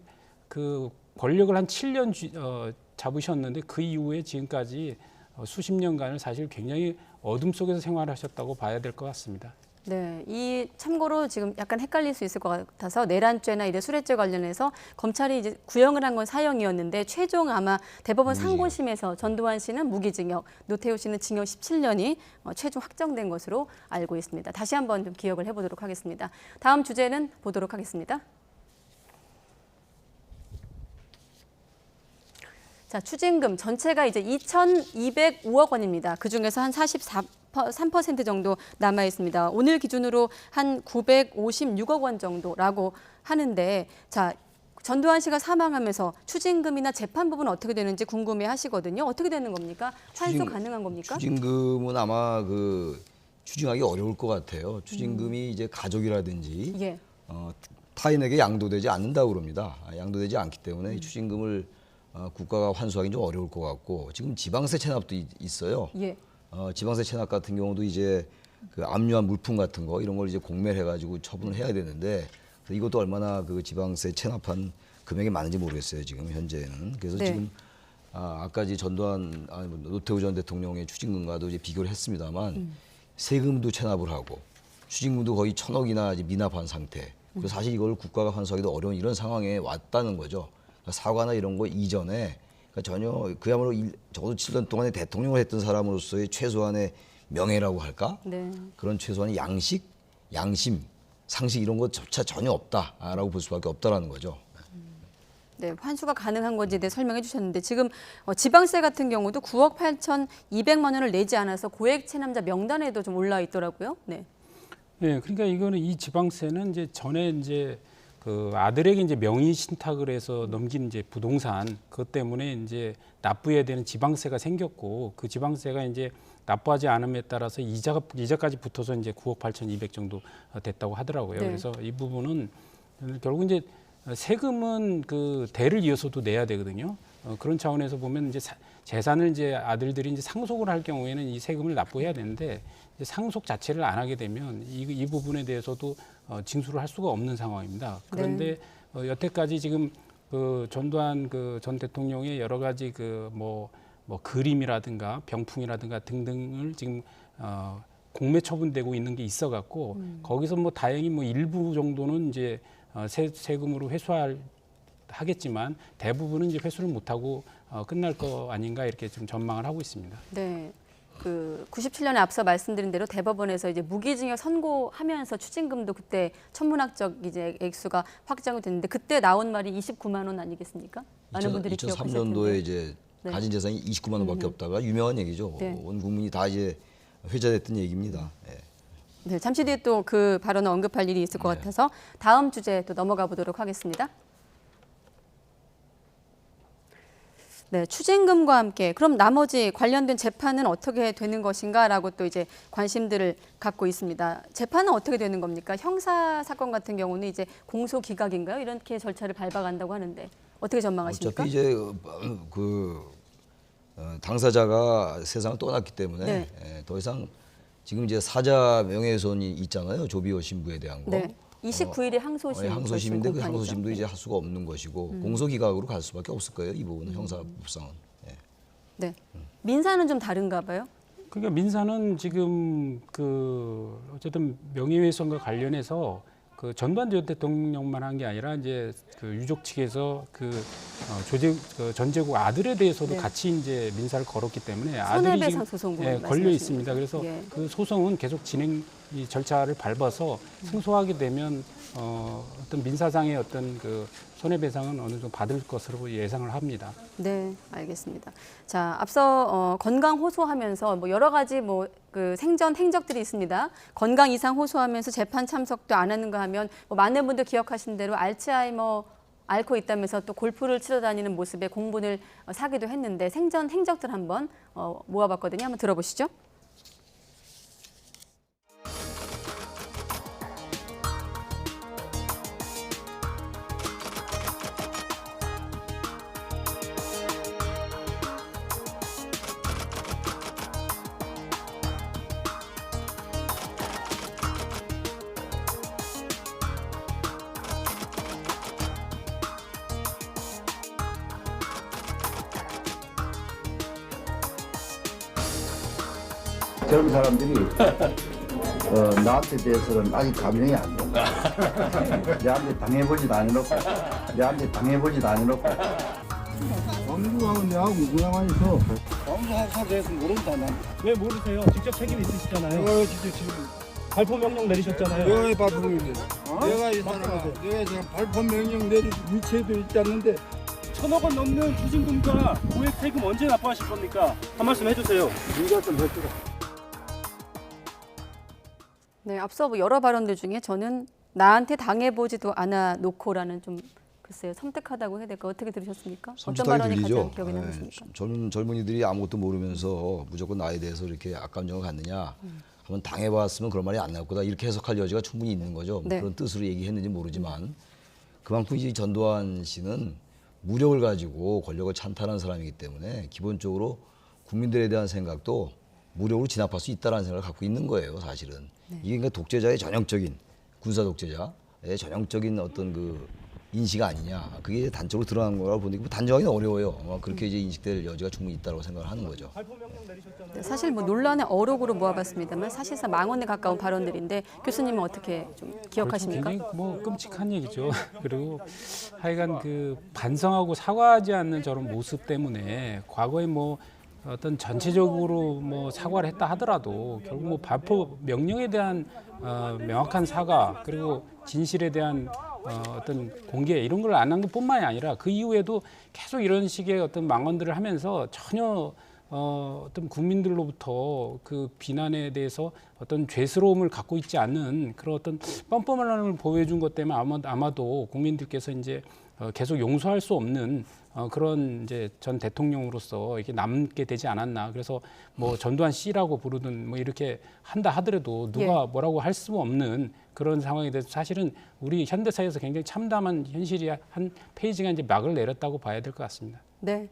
그 권력을 한 7년 잡으셨는데 그 이후에 지금까지 수십 년간을 사실 굉장히 어둠 속에서 생활하셨다고 봐야 될 것 같습니다. 네, 이 참고로 지금 약간 헷갈릴 수 있을 것 같아서 내란죄나 이제 수뢰죄 관련해서 검찰이 이제 구형을 한 건 사형이었는데 최종 아마 대법원 상고심에서 전두환 씨는 무기징역, 노태우 씨는 징역 17년이 최종 확정된 것으로 알고 있습니다. 다시 한번 좀 기억을 해보도록 하겠습니다. 다음 주제는 보도록 하겠습니다. 자, 추징금 전체가 이제 2,205억 원입니다. 그중에서 한 43% 정도 남아 있습니다. 오늘 기준으로 한 956억 원 정도라고 하는데, 자, 전두환 씨가 사망하면서 추징금이나 재판 부분 어떻게 되는지 궁금해 하시거든요. 어떻게 되는 겁니까? 환수 가능한 겁니까? 추징금은 아마 추징하기 어려울 것 같아요. 추징금이 이제 가족이라든지 예. 타인에게 양도되지 않는다고 그럽니다. 양도되지 않기 때문에 이 추징금을 국가가 환수하기 좀 어려울 것 같고 지금 지방세 체납도 있어요. 예. 지방세 체납 같은 경우도 이제 그 압류한 물품 같은 거 이런 걸 이제 공매를 해가지고 처분을 해야 되는데 이것도 얼마나 그 지방세 체납한 금액이 많은지 모르겠어요. 지금 현재는. 그래서 네. 지금 아까 이제 노태우 전 대통령의 추징금과도 이제 비교를 했습니다만 세금도 체납을 하고 추징금도 거의 1,000억이나 이제 미납한 상태. 그래서 사실 이걸 국가가 환수하기도 어려운 이런 상황에 왔다는 거죠. 사과나 이런 거 이전에 전혀 그야말로 적어도 7년 동안에 대통령을 했던 사람으로서의 최소한의 명예라고 할까? 네. 그런 최소한의 양식, 양심, 상식 이런 것조차 전혀 없다라고 볼 수밖에 없다라는 거죠. 네, 환수가 가능한 건지에 대해 설명해 주셨는데 지금 지방세 같은 경우도 9억 8,200만 원을 내지 않아서 고액 체납자 명단에도 좀 올라 있더라고요. 네. 네, 그러니까 이거는 이 지방세는 이제 전에 이제 그 아들에게 이제 명의 신탁을 해서 넘긴 이제 부동산 그것 때문에 이제 납부해야 되는 지방세가 생겼고 그 지방세가 이제 납부하지 않음에 따라서 이자까지 붙어서 이제 9억 8,200 정도 됐다고 하더라고요. 네. 그래서 이 부분은 결국 이제 세금은 그 대를 이어서도 내야 되거든요. 그런 차원에서 보면 이제 재산을 이제 아들들이 이제 상속을 할 경우에는 이 세금을 납부해야 되는데 이제 상속 자체를 안 하게 되면 이 부분에 대해서도 징수를 할 수가 없는 상황입니다. 그런데 여태까지 지금 그 전두환 전 대통령의 여러 가지 뭐 그림이라든가 병풍이라든가 등등을 지금 공매 처분되고 있는 게 있어갖고 거기서 뭐 다행히 뭐 일부 정도는 이제 세금으로 하겠지만 대부분은 이제 회수를 못하고 끝날 거 아닌가 이렇게 좀 전망을 하고 있습니다. 네. 97년에 앞서 말씀드린 대로 대법원에서 이제 무기징역 선고하면서 추징금도 그때 천문학적 이제 액수가 확정이 됐는데 그때 나온 말이 29만 원 아니겠습니까? 많은 분들이 기억하실 텐데. 2003년도에 이제 네. 가진 재산이 29만 원밖에 없다가 유명한 얘기죠. 네. 온 국민이 다 이제 회자됐던 얘기입니다. 네. 네, 잠시 뒤에 또 그 발언을 언급할 일이 있을 것 같아서 다음 주제 또 넘어가 보도록 하겠습니다. 네, 추징금과 함께 그럼 나머지 관련된 재판은 어떻게 되는 것인가라고 또 이제 관심들을 갖고 있습니다. 재판은 어떻게 되는 겁니까? 형사 사건 같은 경우는 이제 공소 기각인가요? 이렇게 절차를 밟아간다고 하는데 어떻게 전망하십니까? 어차피 이제 당사자가 세상을 떠났기 때문에 네. 더 이상 지금 이제 사자 명예훼손이 있잖아요. 조비오 신부에 대한 거. 네. 29일에 항소심. 항소심인데 그 항소심도 이제 할 수가 없는 것이고 공소기각으로 갈 수밖에 없을 거예요. 이 부분은 형사법상은. 네. 민사는 좀 다른가 봐요. 그러니까 민사는 지금 어쨌든 명예훼손과 관련해서 그 전두환 전 대통령만 한 게 아니라 이제 그 유족 측에서 전제국 아들에 대해서도 네. 같이 이제 민사를 걸었기 때문에 아들이 손해배상 지금 소송 걸려 있습니다. 그래서 예. 그 소송은 계속 진행 이 절차를 밟아서 승소하게 되면 어떤 민사상의 어떤 그 손해배상은 어느 정도 받을 것으로 예상을 합니다. 네, 알겠습니다. 자, 앞서 건강 호소하면서 뭐 여러 가지 그 생전 행적들이 있습니다. 건강 이상 호소하면서 재판 참석도 안 하는가 하면 많은 분들 기억하신 대로 알츠하이머 앓고 있다면서 또 골프를 치러 다니는 모습에 공분을 사기도 했는데 생전 행적들 한번 모아봤거든요. 한번 들어보시죠. 젊은 사람들이 나한테 대해서는 아직 감정이 안 돼. 내한테 당해보지도 않아놓고 범주하고 내하고 누구나만 있어. 범주하고에 대해서 모른다 난. 왜 모르세요? 직접 책임 있으시잖아요. 직접 지금 발포 명령 내리셨잖아요. 왜 발포 명령? 내가 이 사람아, 내가 지금 발포 명령 내릴 위치에도 있지 않는데 1,000억 원 넘는 추징금과 고액 세금 언제 납부하실 겁니까? 한 말씀 해주세요. 네가 좀 해주라. 네, 앞서 여러 발언들 중에 저는 나한테 당해보지도 않아 놓고라는 좀 글쎄요 섬뜩하다고 해야 될까 어떻게 들으셨습니까? 어떤 발언이 가장 기억에 남으십니까? 젊은이들이 아무것도 모르면서 무조건 나에 대해서 이렇게 악감정을 갖느냐 한번 당해봤으면 그런 말이 안 나올 거다 이렇게 해석할 여지가 충분히 있는 거죠. 네. 그런 뜻으로 얘기했는지 모르지만 그만큼 이제 전두환 씨는 무력을 가지고 권력을 찬탈한 사람이기 때문에 기본적으로 국민들에 대한 생각도 무력으로 진압할 수 있다는 생각을 갖고 있는 거예요, 사실은. 네. 이게 그러니까 독재자의 전형적인 군사 독재자의 전형적인 어떤 그 인식 아니냐. 그게 단적으로 드러난 거라고 보는데 단정하기는 어려워요. 그렇게 이제 인식될 여지가 충분히 있다고 생각을 하는 거죠. 네, 사실 논란의 어록으로 모아봤습니다만 사실상 망언에 가까운 발언들인데 교수님은 어떻게 좀 기억하십니까? 굉장히 끔찍한 얘기죠. 그리고 하여간 그 반성하고 사과하지 않는 저런 모습 때문에 과거에 어떤 전체적으로 사과를 했다 하더라도 결국 발포 명령에 대한 명확한 사과 그리고 진실에 대한 어떤 공개 이런 걸 안 한 것뿐만이 아니라 그 이후에도 계속 이런 식의 어떤 망언들을 하면서 전혀 어떤 국민들로부터 그 비난에 대해서 어떤 죄스러움을 갖고 있지 않는 그런 어떤 뻔뻔함을 보여준 것 때문에 아마도 국민들께서 이제 계속 용서할 수 없는 그런 이제 전 대통령으로서 이렇게 남게 되지 않았나. 그래서 전두환 씨라고 부르든 이렇게 한다 하더라도 누가 뭐라고 할 수 없는 그런 상황에 대해서 사실은 우리 현대사에서 굉장히 참담한 현실이 한 페이지가 이제 막을 내렸다고 봐야 될 것 같습니다. 네.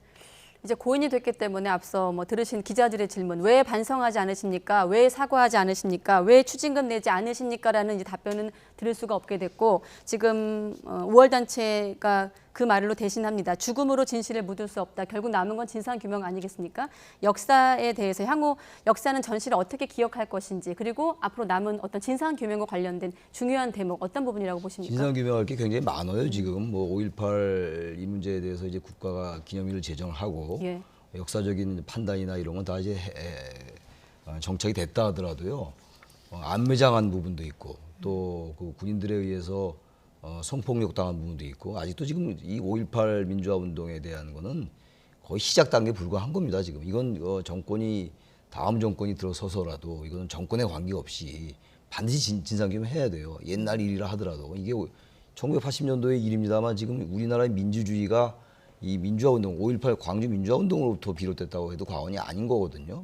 이제 고인이 됐기 때문에 앞서 들으신 기자들의 질문, 왜 반성하지 않으십니까? 왜 사과하지 않으십니까? 왜 추징금 내지 않으십니까? 라는 이제 답변은 들을 수가 없게 됐고 지금 5월 단체가 그 말로 대신합니다. 죽음으로 진실을 묻을 수 없다. 결국 남은 건 진상규명 아니겠습니까? 역사에 대해서 향후 역사는 전시를 어떻게 기억할 것인지 그리고 앞으로 남은 어떤 진상규명과 관련된 중요한 대목 어떤 부분이라고 보십니까? 진상규명할 게 굉장히 많아요. 지금 5.18 이 문제에 대해서 이제 국가가 기념일을 제정하고 역사적인 판단이나 이런 건 다 이제 정착이 됐다 하더라도요. 안매장한 부분도 있고 또 그 군인들에 의해서 성폭력 당한 부분도 있고 아직도 지금 이 5.18 민주화 운동에 대한 거는 거의 시작 단계에 불과한 겁니다. 지금 이건 다음 정권이 들어서서라도 이거는 정권에 관계없이 반드시 진상규명 해야 돼요. 옛날 일이라 하더라도 이게 1980년도의 일입니다만 지금 우리나라의 민주주의가 이 민주화 운동, 5.18 광주 민주화 운동으로부터 비롯됐다고 해도 과언이 아닌 거거든요.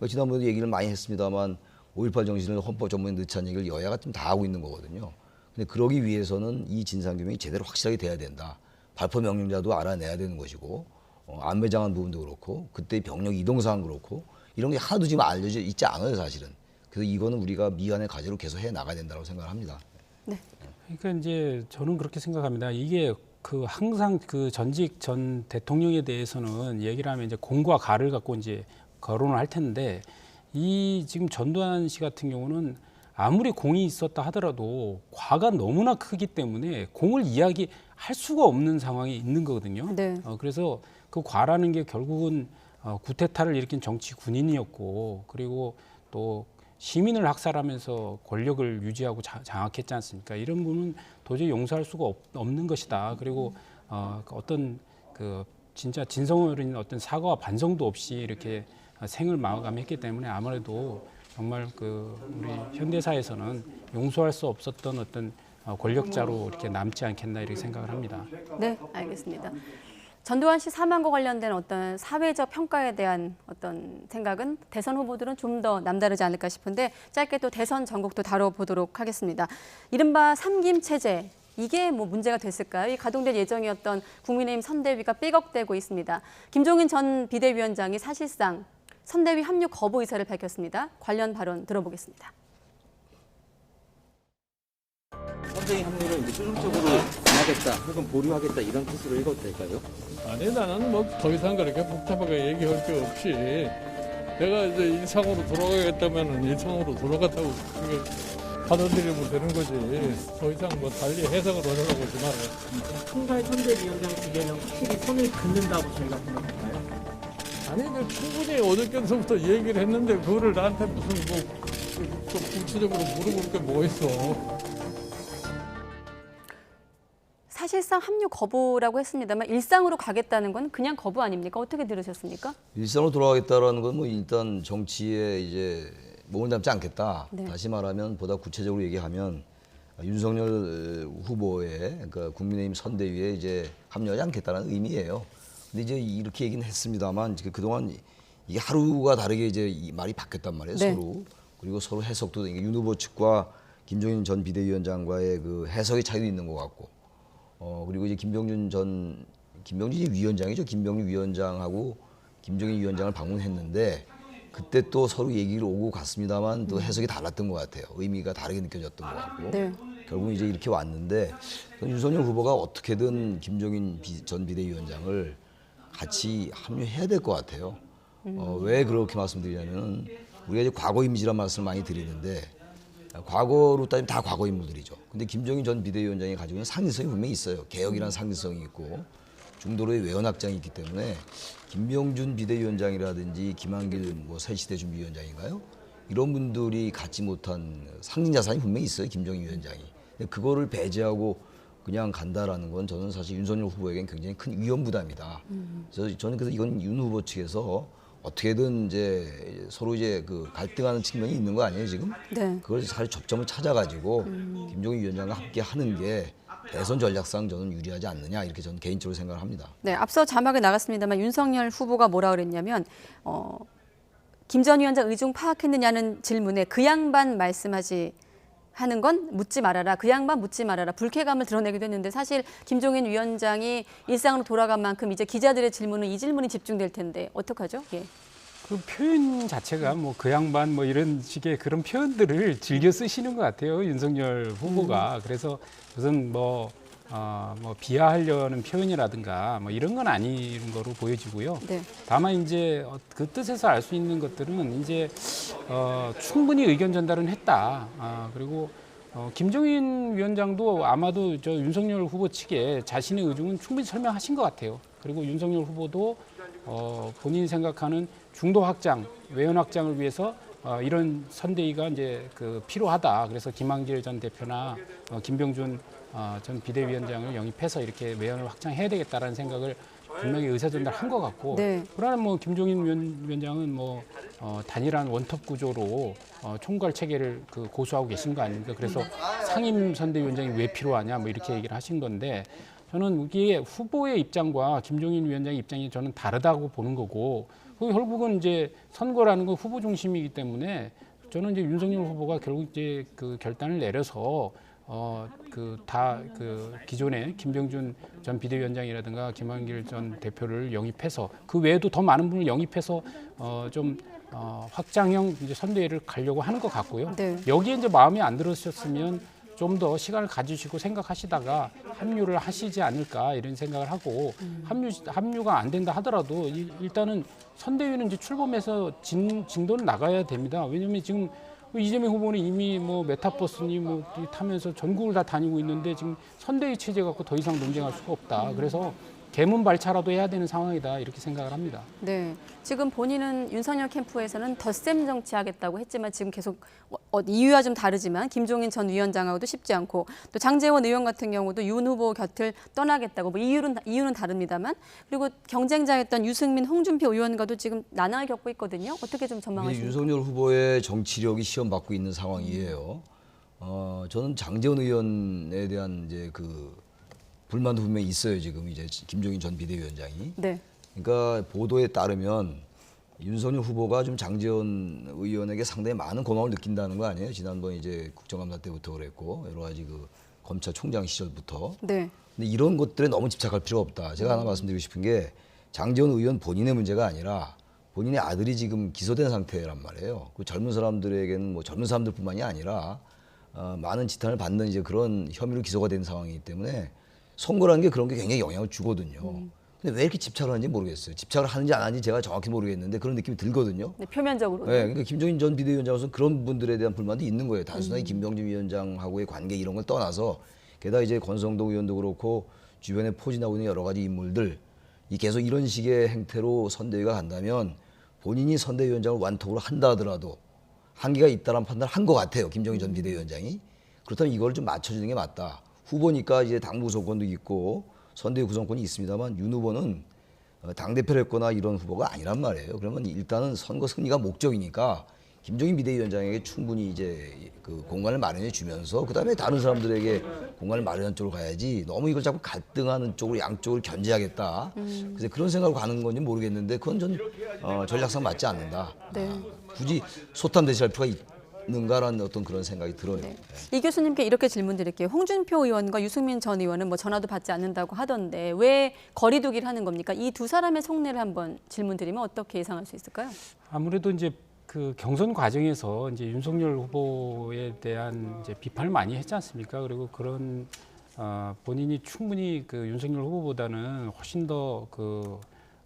지난번에도 얘기를 많이 했습니다만 5.18 정신을 헌법 전문에 넣자는 얘기를 여야가 좀 다 하고 있는 거거든요. 근데 그러기 위해서는 이 진상규명이 제대로 확실하게 돼야 된다. 발포 명령자도 알아내야 되는 것이고 안매장한 부분도 그렇고 그때 병력 이동 사항 그렇고 이런 게 하나도 지금 알려져 있지 않아요, 사실은. 그래서 이거는 우리가 미안의 과제로 계속 해 나가야 된다고 생각합니다. 네. 그러니까 이제 저는 그렇게 생각합니다. 이게 그 항상 그 전직 전 대통령에 대해서는 얘기를 하면 이제 공과 가를 갖고 이제 거론을 할 텐데 이 지금 전두환 씨 같은 경우는 아무리 공이 있었다 하더라도 과가 너무나 크기 때문에 공을 이야기할 수가 없는 상황이 있는 거거든요. 네. 그래서 그 과라는 게 결국은 구테타를 일으킨 정치 군인이었고 그리고 또 시민을 학살하면서 권력을 유지하고 장악했지 않습니까? 이런 분은 도저히 용서할 수가 없는 것이다. 그리고 어떤 그 진짜 진성 어린 어떤 사과와 반성도 없이 이렇게 생을 마감했기 때문에 아무래도 정말 그 우리 현대사에서는 용서할 수 없었던 어떤 권력자로 이렇게 남지 않겠나 이렇게 생각을 합니다. 네, 알겠습니다. 전두환 씨 사망과 관련된 어떤 사회적 평가에 대한 어떤 생각은 대선 후보들은 좀 더 남다르지 않을까 싶은데 짧게 또 대선 전국도 다뤄보도록 하겠습니다. 이른바 삼김 체제, 이게 뭐 문제가 됐을까요? 이 가동될 예정이었던 국민의힘 선대위가 삐걱대고 있습니다. 김종인 전 비대위원장이 사실상 선대위 합류 거부 의사를 밝혔습니다. 관련 발언 들어보겠습니다. 선대위 합류를 이제 최종적으로 안 하겠다, 혹은 보류하겠다 이런 뜻으로 읽어도 될까요? 아니 나는 뭐 더 이상 그렇게 복잡하게 얘기할 게 없이 내가 이제 일상으로 돌아가겠다면은 일상으로 돌아갔다고 그게 받아들이면 되는 거지. 더 이상 뭐 달리 해석을 하려고 하지 말아요. 총괄 선대위원장직에는 확실히 손을 긋는다고 저희가 생각할까요? 아니 충분히 어저께서부터 얘기를 했는데 그거를 나한테 무슨 뭐 구체적으로 물어볼 게 뭐 있어. 사실상 합류 거부라고 했습니다만 일상으로 가겠다는 건 그냥 거부 아닙니까? 어떻게 들으셨습니까? 일상으로 돌아가겠다라는 건 뭐 일단 정치에 이제 몸을 담지 않겠다. 네. 다시 말하면 보다 구체적으로 얘기하면 윤석열 후보의 그러니까 국민의힘 선대위에 이제 합류하지 않겠다는 의미예요. 근데 이제 이렇게 얘기는 했습니다만 그동안 이게 하루가 다르게 이제 이 말이 바뀌었단 말이에요. 네. 서로. 그리고 서로 해석도 윤 후보 측과 김종인 전 비대위원장과의 그 해석의 차이도 있는 것 같고. 그리고 이제 김병준이 위원장이죠. 김병준 위원장하고 김종인 위원장을 방문했는데 그때 또 서로 얘기를 오고 갔습니다만 또 해석이 달랐던 것 같아요. 의미가 다르게 느껴졌던 것 같고. 네. 결국은 이제 이렇게 왔는데 윤석열 후보가 어떻게든 김종인 전 비대위원장을 같이 합류해야 될 것 같아요. 왜 그렇게 말씀드리냐면 우리가 이제 과거 이미지란 말씀을 많이 드리는데 과거로 따지면 다 과거 인물들이죠. 근데 김종인 전 비대위원장이 가지고 있는 상징성이 분명히 있어요. 개혁이라는 상징성이 있고 중도로의 외연확장이 있기 때문에 김병준 비대위원장이라든지 김한길 새시대 준비위원장인가요? 이런 분들이 갖지 못한 상징 자산이 분명히 있어요. 김종인 위원장이. 근데 그거를 배제하고 그냥 간다라는 건 저는 사실 윤석열 후보에겐 굉장히 큰 위험 부담이다. 그래서 저는 그래서 이건 윤 후보 측에서 어떻게든 이제 서로 이제 그 갈등하는 측면이 있는 거 아니에요 지금? 네. 그걸 잘 접점을 찾아가지고 김종인 위원장과 함께 하는 게 대선 전략상 저는 유리하지 않느냐 이렇게 저는 개인적으로 생각을 합니다. 네, 앞서 자막에 나갔습니다만 윤석열 후보가 뭐라 그랬냐면 김 전 위원장 의중 파악했느냐는 질문에 그 양반 말씀하지 하는 건 묻지 말아라. 그 양반 묻지 말아라. 불쾌감을 드러내기도 했는데 사실 김종인 위원장이 일상으로 돌아간 만큼 이제 기자들의 질문은 이 질문이 집중될 텐데 어떡하죠? 예. 그 표현 자체가 뭐 그 양반 뭐 이런 식의 그런 표현들을 즐겨 쓰시는 것 같아요. 윤석열 후보가. 그래서 무슨 뭐 비하하려는 표현이라든가 뭐 이런 건 아닌 거로 보여지고요. 네. 다만 이제 그 뜻에서 알 수 있는 것들은 이제 충분히 의견 전달은 했다. 그리고 김종인 위원장도 아마도 저 윤석열 후보 측에 자신의 의중은 충분히 설명하신 것 같아요. 그리고 윤석열 후보도 본인이 생각하는 중도 확장, 외연 확장을 위해서 이런 선대위가 이제 그 필요하다. 그래서 김한길 전 대표나 김병준 전 비대위원장을 영입해서 이렇게 외연을 확장해야 되겠다라는 생각을 분명히 의사전달한 것 같고, 네. 그러나 뭐 김종인 위원장은 뭐 단일한 원톱 구조로 총괄 체계를 고수하고 계신 거 아닙니까? 그래서 상임 선대위원장이 왜 필요하냐 뭐 이렇게 얘기를 하신 건데 저는 이게 후보의 입장과 김종인 위원장의 입장이 저는 다르다고 보는 거고, 결국은 이제 선거라는 건 후보 중심이기 때문에 저는 이제 윤석열 후보가 결국 이제 그 결단을 내려서 기존에 김병준 전 비대위원장이라든가 김한길 전 대표를 영입해서 그 외에도 더 많은 분을 영입해서 확장형 이제 선대위를 가려고 하는 것 같고요. 네. 여기에 이제 마음에 안 들으셨으면 좀 더 시간을 가지시고 생각하시다가 합류를 하시지 않을까 이런 생각을 하고 합류가 안 된다 하더라도 일단은 선대위는 이제 출범해서 진도는 나가야 됩니다. 왜냐하면 지금 이재명 후보는 이미 뭐 메타버스니 뭐 타면서 전국을 다 다니고 있는데 지금 선대위 체제 갖고 더 이상 논쟁할 수가 없다. 그래서 개문 발차라도 해야 되는 상황이다 이렇게 생각을 합니다. 네, 지금 본인은 윤석열 캠프에서는 덧셈 정치하겠다고 했지만 지금 계속 이유와 좀 다르지만 김종인 전 위원장하고도 쉽지 않고 또 장제원 의원 같은 경우도 윤 후보 곁을 떠나겠다고 뭐 이유는 다릅니다만 그리고 경쟁자였던 유승민, 홍준표 의원과도 지금 난항을 겪고 있거든요. 어떻게 좀 전망하십니까? 윤석열 후보의 정치력이 시험받고 있는 상황이에요. 저는 장제원 의원에 대한 이제 불만도 분명히 있어요. 지금 이제 김종인 전 비대위원장이. 네. 그러니까 보도에 따르면 윤석열 후보가 좀 장제원 의원에게 상당히 많은 고마움을 느낀다는 거 아니에요? 지난번 이제 국정감사 때부터 그랬고 여러 가지 검찰총장 시절부터. 네. 근데 이런 것들에 너무 집착할 필요가 없다. 제가 하나 말씀드리고 싶은 게 장제원 의원 본인의 문제가 아니라 본인의 아들이 지금 기소된 상태란 말이에요. 그 젊은 사람들에게는 뭐 젊은 사람들뿐만이 아니라 많은 지탄을 받는 이제 그런 혐의로 기소가 된 상황이기 때문에. 선거라는 게 그런 게 굉장히 영향을 주거든요. 근데 왜 이렇게 집착을 하는지 모르겠어요. 집착을 하는지 안 하는지 제가 정확히 모르겠는데 그런 느낌이 들거든요. 네, 표면적으로. 네, 그러니까 김종인 전 비대위원장으로서는 그런 분들에 대한 불만도 있는 거예요. 단순하게 김병준 위원장하고의 관계 이런 걸 떠나서 게다가 이제 권성동 의원도 그렇고 주변에 포진하고 있는 여러 가지 인물들 이 계속 이런 식의 행태로 선대위가 간다면 본인이 선대위원장을 완톱으로 한다 하더라도 한계가 있다는 판단을 한 것 같아요. 김종인 전 비대위원장이. 그렇다면 이걸 좀 맞춰주는 게 맞다. 후보니까 이제 당 구성권도 있고 선대위 구성권이 있습니다만 윤 후보는 당대표를 했거나 이런 후보가 아니란 말이에요. 그러면 일단은 선거 승리가 목적이니까 김종인 비대위원장에게 충분히 이제 공간을 마련해 주면서 그다음에 다른 사람들에게 공간을 마련하는 쪽으로 가야지 너무 이걸 자꾸 갈등하는 쪽으로 양쪽을 견제하겠다. 그래서 그런 생각으로 가는 건지 모르겠는데 그건 전 전략상 맞지 않는다. 네. 굳이 소탐 대시할 필요가 있는가라는 어떤 그런 생각이 들어요. 네. 이 교수님께 이렇게 질문 드릴게요. 홍준표 의원과 유승민 전 의원은 뭐 전화도 받지 않는다고 하던데 왜 거리두기를 하는 겁니까? 이 두 사람의 속내를 한번 질문 드리면 어떻게 예상할 수 있을까요? 아무래도 이제 그 경선 과정에서 이제 윤석열 후보에 대한 이제 비판을 많이 했지 않습니까? 그리고 그런 본인이 충분히 그 윤석열 후보보다는 훨씬 더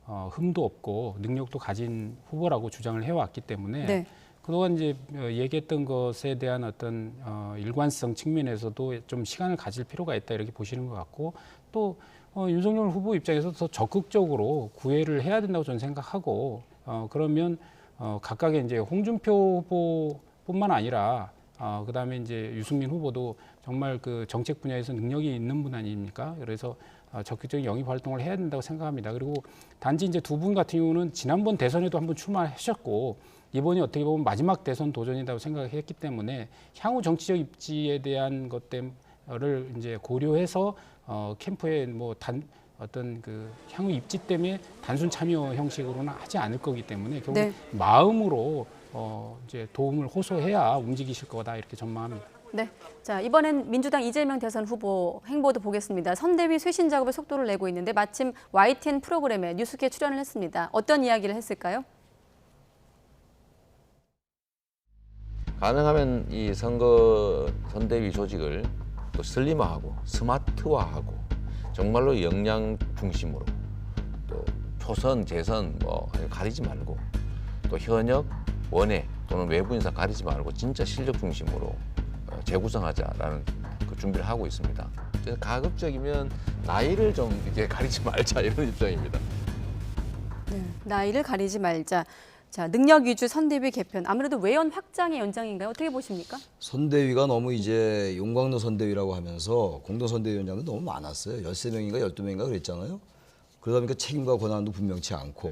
흠도 없고 능력도 가진 후보라고 주장을 해왔기 때문에 네. 그동안 이제 얘기했던 것에 대한 어떤 일관성 측면에서도 좀 시간을 가질 필요가 있다 이렇게 보시는 것 같고 또 윤석열 후보 입장에서 더 적극적으로 구애를 해야 된다고 저는 생각하고 그러면 각각의 이제 홍준표 후보뿐만 아니라 그다음에 이제 유승민 후보도 정말 그 정책 분야에서 능력이 있는 분 아닙니까? 그래서 적극적인 영입 활동을 해야 된다고 생각합니다. 그리고 단지 이제 두 분 같은 경우는 지난번 대선에도 한번 출마하셨고 이번이 어떻게 보면 마지막 대선 도전이라고 생각했기 때문에 향후 정치적 입지에 대한 것들을 이제 고려해서 캠프에 어떤 그 향후 입지 때문에 단순 참여 형식으로는 하지 않을 거기 때문에 결국 네. 마음으로 이제 도움을 호소해야 움직이실 거다 이렇게 전망합니다. 네. 자, 이번엔 민주당 이재명 대선 후보 행보도 보겠습니다. 선대위 쇄신 작업에 속도를 내고 있는데 마침 YTN 프로그램에 뉴스키에 출연을 했습니다. 어떤 이야기를 했을까요? 가능하면 이 선거 선대위 조직을 또 슬림화하고 스마트화하고 정말로 역량 중심으로 또 초선, 재선 뭐 가리지 말고 또 현역, 원외 또는 외부 인사 가리지 말고 진짜 실력 중심으로 재구성하자라는 그 준비를 하고 있습니다. 가급적이면 나이를 좀 이렇게 가리지 말자 이런 입장입니다. 네, 나이를 가리지 말자. 자, 능력 위주 선대위 개편. 아무래도 외연 확장의 연장인가요? 어떻게 보십니까? 선대위가 너무 이제 용광로 선대위라고 하면서 공동 선대위원장도 너무 많았어요. 13명인가 12명인가 그랬잖아요. 그러다 보니까 책임과 권한도 분명치 않고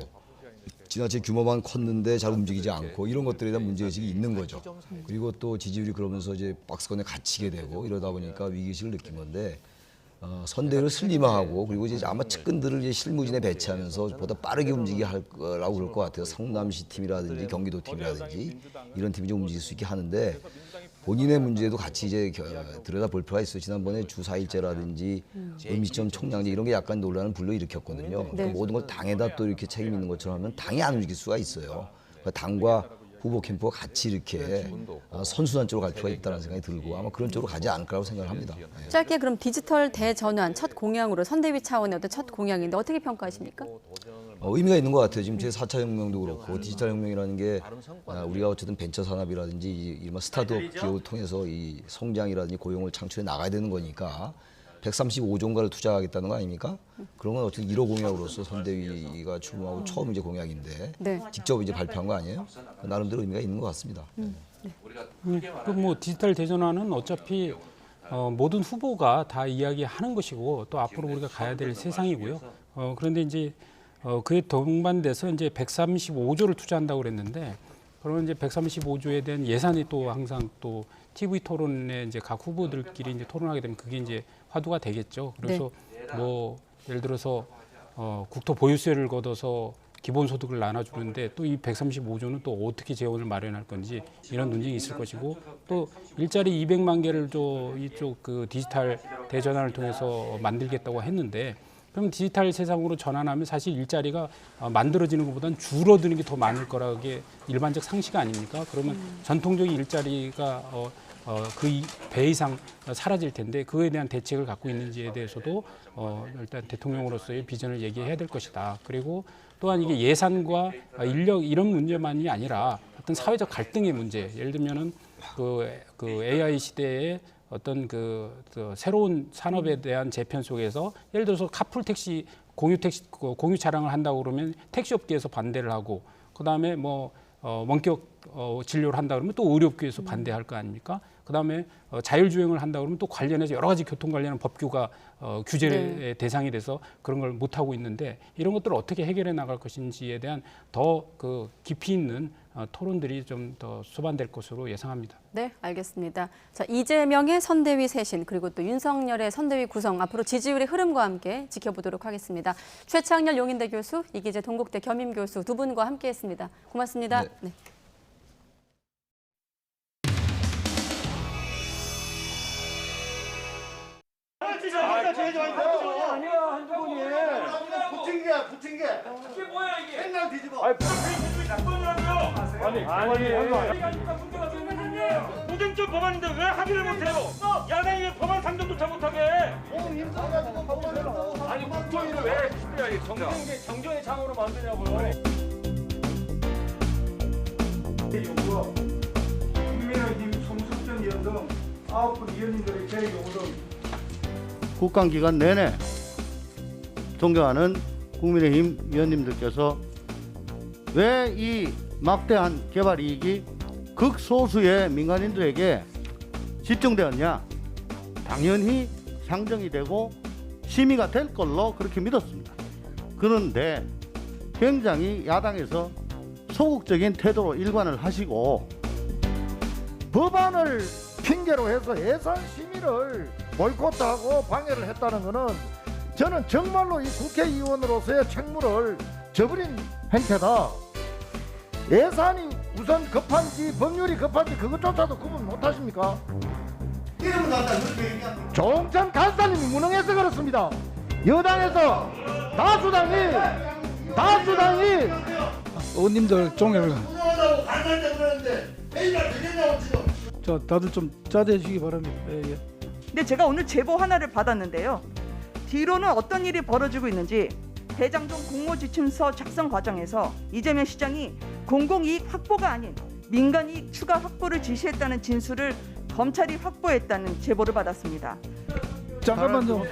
지나치게 규모만 컸는데 잘 움직이지 않고 이런 것들에 대한 문제의식이 있는 거죠. 그리고 또 지지율이 그러면서 이제 박스권에 갇히게 되고 이러다 보니까 위기의식을 느낀 건데 선대위를 슬림화하고 그리고 이제 아마 측근들을 이제 실무진에 배치하면서 보다 빠르게 움직이게 할 거라고 그럴 것 같아요. 성남시 팀이라든지 경기도 팀이라든지 이런 팀이 좀 움직일 수 있게 하는데 본인의 문제도 같이 이제 들여다볼 필요가 있어요. 지난번에 주 4일제라든지 음식점 총량제 이런 게 약간 논란을 불러일으켰거든요. 그러니까 모든 걸 당에다 또 이렇게 책임 있는 것처럼 하면 당이 안 움직일 수가 있어요. 그러니까 당과 후보 캠프가 같이 이렇게 선순환 쪽으로 갈 필요가 있다는 생각이 들고 아마 그런 쪽으로 가지 않을까라고 생각을 합니다. 짧게 그럼 디지털 대전환 첫 공약으로 선대위 차원의 어떤 첫 공약인데 어떻게 평가하십니까? 의미가 있는 것 같아요. 지금 제4차 혁명도 그렇고 디지털 혁명이라는 게 우리가 어쨌든 벤처 산업이라든지 이른바 스타트업 기업을 통해서 이 성장이라든지 고용을 창출해 나가야 되는 거니까 135조인가를 투자하겠다는 거 아닙니까? 그런 건 어쨌든 1호 공약으로서 선대위가 출범하고 처음 이제 공약인데 직접 이제 발표한 거 아니에요? 나름대로 의미가 있는 것 같습니다. 뭐 디지털 대전환은 어차피 모든 후보가 다 이야기하는 것이고 또 앞으로 우리가 가야 될 세상이고요. 그런데 이제 그에 동반돼서 이제 135조를 투자한다고 그랬는데 그런 이제 135조에 대한 예산이 또 항상 또 TV 토론에 이제 각 후보들끼리 이제 토론하게 되면 그게 이제 화두가 되겠죠. 그래서 뭐 예를 들어서 국토 보유세를 걷어서 기본소득을 나눠주는데 또 이 135조는 또 어떻게 재원을 마련할 건지 이런 논쟁이 있을 것이고 또 일자리 200만 개를 이쪽 그 디지털 대전환을 통해서 만들겠다고 했는데 그럼 디지털 세상으로 전환하면 사실 일자리가 만들어지는 것보다는 줄어드는 게 더 많을 거라는 게 일반적 상식 아닙니까? 그러면 전통적인 일자리가 그 배 이상 사라질 텐데 그에 대한 대책을 갖고 있는지에 대해서도 일단 대통령으로서의 비전을 얘기해야 될 것이다. 그리고 또한 이게 예산과 인력 이런 문제만이 아니라 어떤 사회적 갈등의 문제. 예를 들면은 그 AI 시대에 어떤 그 새로운 산업에 대한 재편 속에서 예를 들어서 카풀 택시, 공유 차량을 한다고 그러면 택시 업계에서 반대를 하고 그다음에 뭐 원격 진료를 한다 그러면 또 의료업계에서 반대할 거 아닙니까? 그다음에 자율주행을 한다 그러면 또 관련해서 여러 가지 교통 관련 법규가 규제의 대상이 돼서 그런 걸 못 하고 있는데 이런 것들을 어떻게 해결해 나갈 것인지에 대한 더 그 깊이 있는 토론들이 좀 더 수반될 것으로 예상합니다. 네, 알겠습니다. 자, 이재명의 선대위 쇄신 그리고 또 윤석열의 선대위 구성 앞으로 지지율의 흐름과 함께 지켜보도록 하겠습니다. 최창렬 용인대 교수, 이기재 동국대 겸임 교수 두 분과 함께했습니다. 고맙습니다. 네. 아니야 한두 분이 붙인 게 이게 뭐야 이게 맨날 뒤집어 아니 무쟁점 법안인데 왜 합의를 못해요? 야당이 왜 법안 상정조차 못하게 아니 국토위를 왜 경쟁의 장으로 만드냐고요. 국민의힘 송숙전 의원 등 9분 의원님들의 제 요구는 국감기간 내내 존경하는 국민의힘 위원님들께서 왜 이 막대한 개발 이익이 극소수의 민간인들에게 집중되었냐? 당연히 상정이 되고 심의가 될 걸로 그렇게 믿었습니다. 그런데 굉장히 야당에서 소극적인 태도로 일관을 하시고 법안을 핑계로 해서 예산 심의를 보이콧하고 방해를 했다는 것은 저는 정말로 이 국회의원으로서의 책무를 저버린 행태다. 예산이 우선 급한지 법률이 급한지 그것조차도 구분 못하십니까? 이름을 갖다 그렇게 얘기합니다. 조홍천 간사님이 무능해서 그렇습니다. 여당에서 다수당이 의원님들 종일 무능하다고 간사할 때 그러는데 매일날 되겠냐고 지금. 다들 좀 자제해 주시기 바랍니다. 예. 근데 제가 오늘 제보 하나를 받았는데요. 뒤로는 어떤 일이 벌어지고 있는지 대장동 공모지침서 작성 과정에서 이재명 시장이 공공이익 확보가 아닌 민간이익 추가 확보를 지시했다는 진술을 검찰이 확보했다는 제보를 받았습니다. 잠깐만요.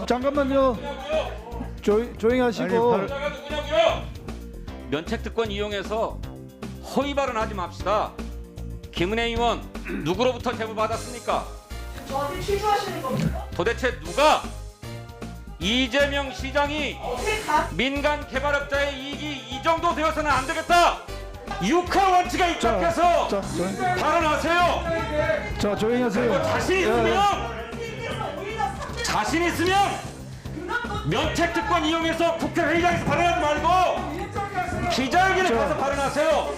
잠깐만요. 조용히 하시고. 면책특권 이용해서 허위 발언하지 맙시다. 김은혜 의원 누구로부터 제보 받았습니까? 저한테 취조하시는 겁니까? 도대체 누가 이재명 시장이 민간 개발업자의 이익이 이 정도 되어서는 안 되겠다. 육하 원칙에 입각해서 발언하세요. 자, 조용히 하세요. 자신 있으면 면책 특권 이용해서 국회 회의장에서 발언하지 말고 기자회견에 가서 발언하세요.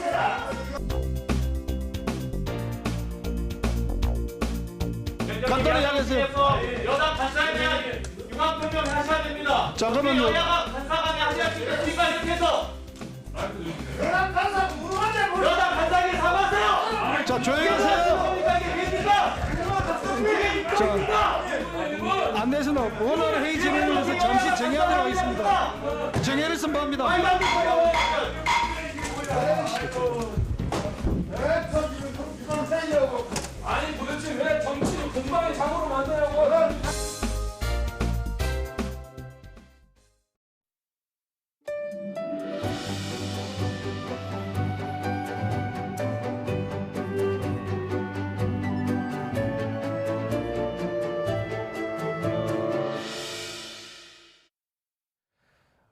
간단히 하겠어요. 여당 간사에 대한 융합 표명을 하셔야 됩니다. 잠깐만요. 여야가 간사간에 하셔야 되니까 이렇게 해서 여당 간사 무능하지 여당 간사에게 사과하세요. 자, 조용히 하세요. 안내서는 원활한 회의 진행을 위해서 잠시 정회하도록 하겠습니다. 정회를 선포합니다. 아니 도대체 왜 정치를 공방의 장으로 만드냐고.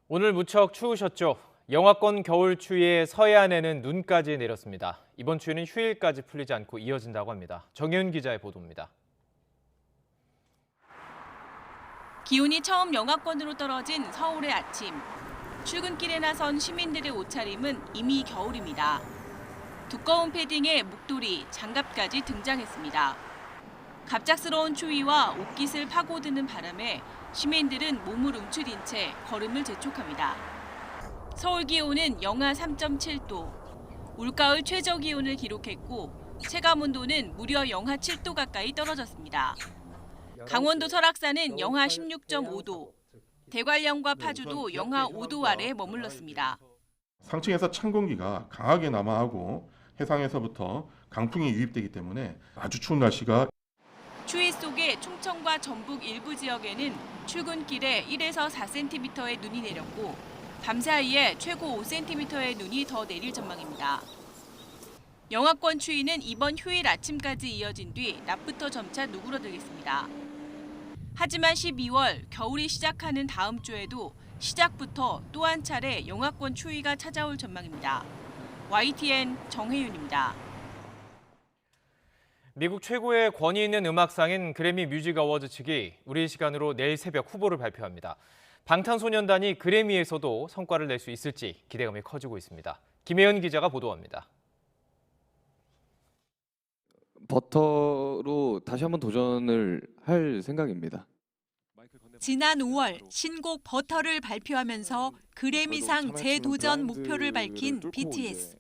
오늘 무척 추우셨죠? 영하권 겨울 추위에 서해안에는 눈까지 내렸습니다. 이번 추위는 휴일까지 풀리지 않고 이어진다고 합니다. 정혜은 기자의 보도입니다. 기온이 처음 영하권으로 떨어진 서울의 아침. 출근길에 나선 시민들의 옷차림은 이미 겨울입니다. 두꺼운 패딩에 목도리, 장갑까지 등장했습니다. 갑작스러운 추위와 옷깃을 파고드는 바람에 시민들은 몸을 움츠린 채 걸음을 재촉합니다. 서울 기온은 영하 3.7도, 올가을 최저 기온을 기록했고 체감 온도는 무려 영하 7도 가까이 떨어졌습니다. 강원도 설악산은 영하 16.5도, 대관령과 파주도 영하 5도 아래 머물렀습니다. 상층에서 찬 공기가 강하게 남하하고 해상에서부터 강풍이 유입되기 때문에 아주 추운 날씨가 추위 속에 충청과 전북 일부 지역에는 출근길에 1에서 4cm의 눈이 내렸고 밤사이에 최고 5cm의 눈이 더 내릴 전망입니다. 영하권 추위는 이번 휴일 아침까지 이어진 뒤 낮부터 점차 누그러들겠습니다. 하지만 12월 겨울이 시작하는 다음 주에도 시작부터 또 한 차례 영하권 추위가 찾아올 전망입니다. YTN 정혜윤입니다. 미국 최고의 권위 있는 음악상인 그래미 뮤직 어워즈 측이 우리 시간으로 내일 새벽 후보를 발표합니다. 방탄소년단이 그래미에서도 성과를 낼 수 있을지 기대감이 커지고 있습니다. 김혜연 기자가 보도합니다. 버터로 다시 한번 도전을 할 생각입니다. 지난 5월 신곡 버터를 발표하면서 그래미상 재도전 목표를 밝힌 BTS.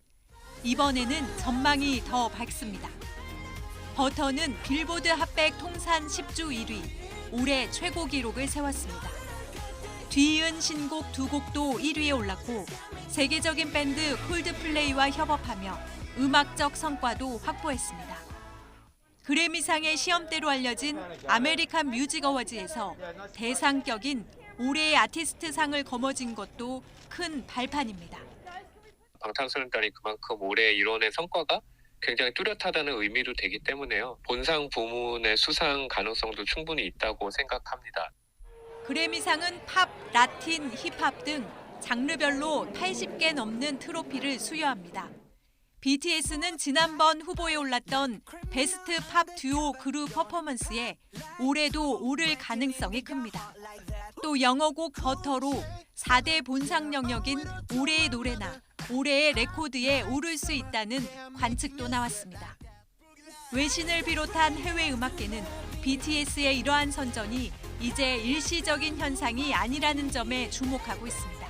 이번에는 전망이 더 밝습니다. 버터는 빌보드 핫백 통산 10주 1위, 올해 최고 기록을 세웠습니다. 뒤이은 신곡 2곡도 1위에 올랐고 세계적인 밴드 콜드플레이와 협업하며 음악적 성과도 확보했습니다. 그래미상의 시험대로 알려진 아메리칸 뮤직 어워즈에서 대상격인 올해의 아티스트상을 거머쥔 것도 큰 발판입니다. 방탄소년단이 그만큼 올해 이뤄낸 성과가 굉장히 뚜렷하다는 의미도 되기 때문에요. 본상 부문의 수상 가능성도 충분히 있다고 생각합니다. 그래미상은 팝, 라틴, 힙합 등 장르별로 80개 넘는 트로피를 수여합니다. BTS는 지난번 후보에 올랐던 베스트 팝 듀오 그룹 퍼포먼스에 올해도 오를 가능성이 큽니다. 또 영어곡 버터로 4대 본상 영역인 올해의 노래나 올해의 레코드에 오를 수 있다는 관측도 나왔습니다. 외신을 비롯한 해외 음악계는 BTS의 이러한 선전이 이제 일시적인 현상이 아니라는 점에 주목하고 있습니다.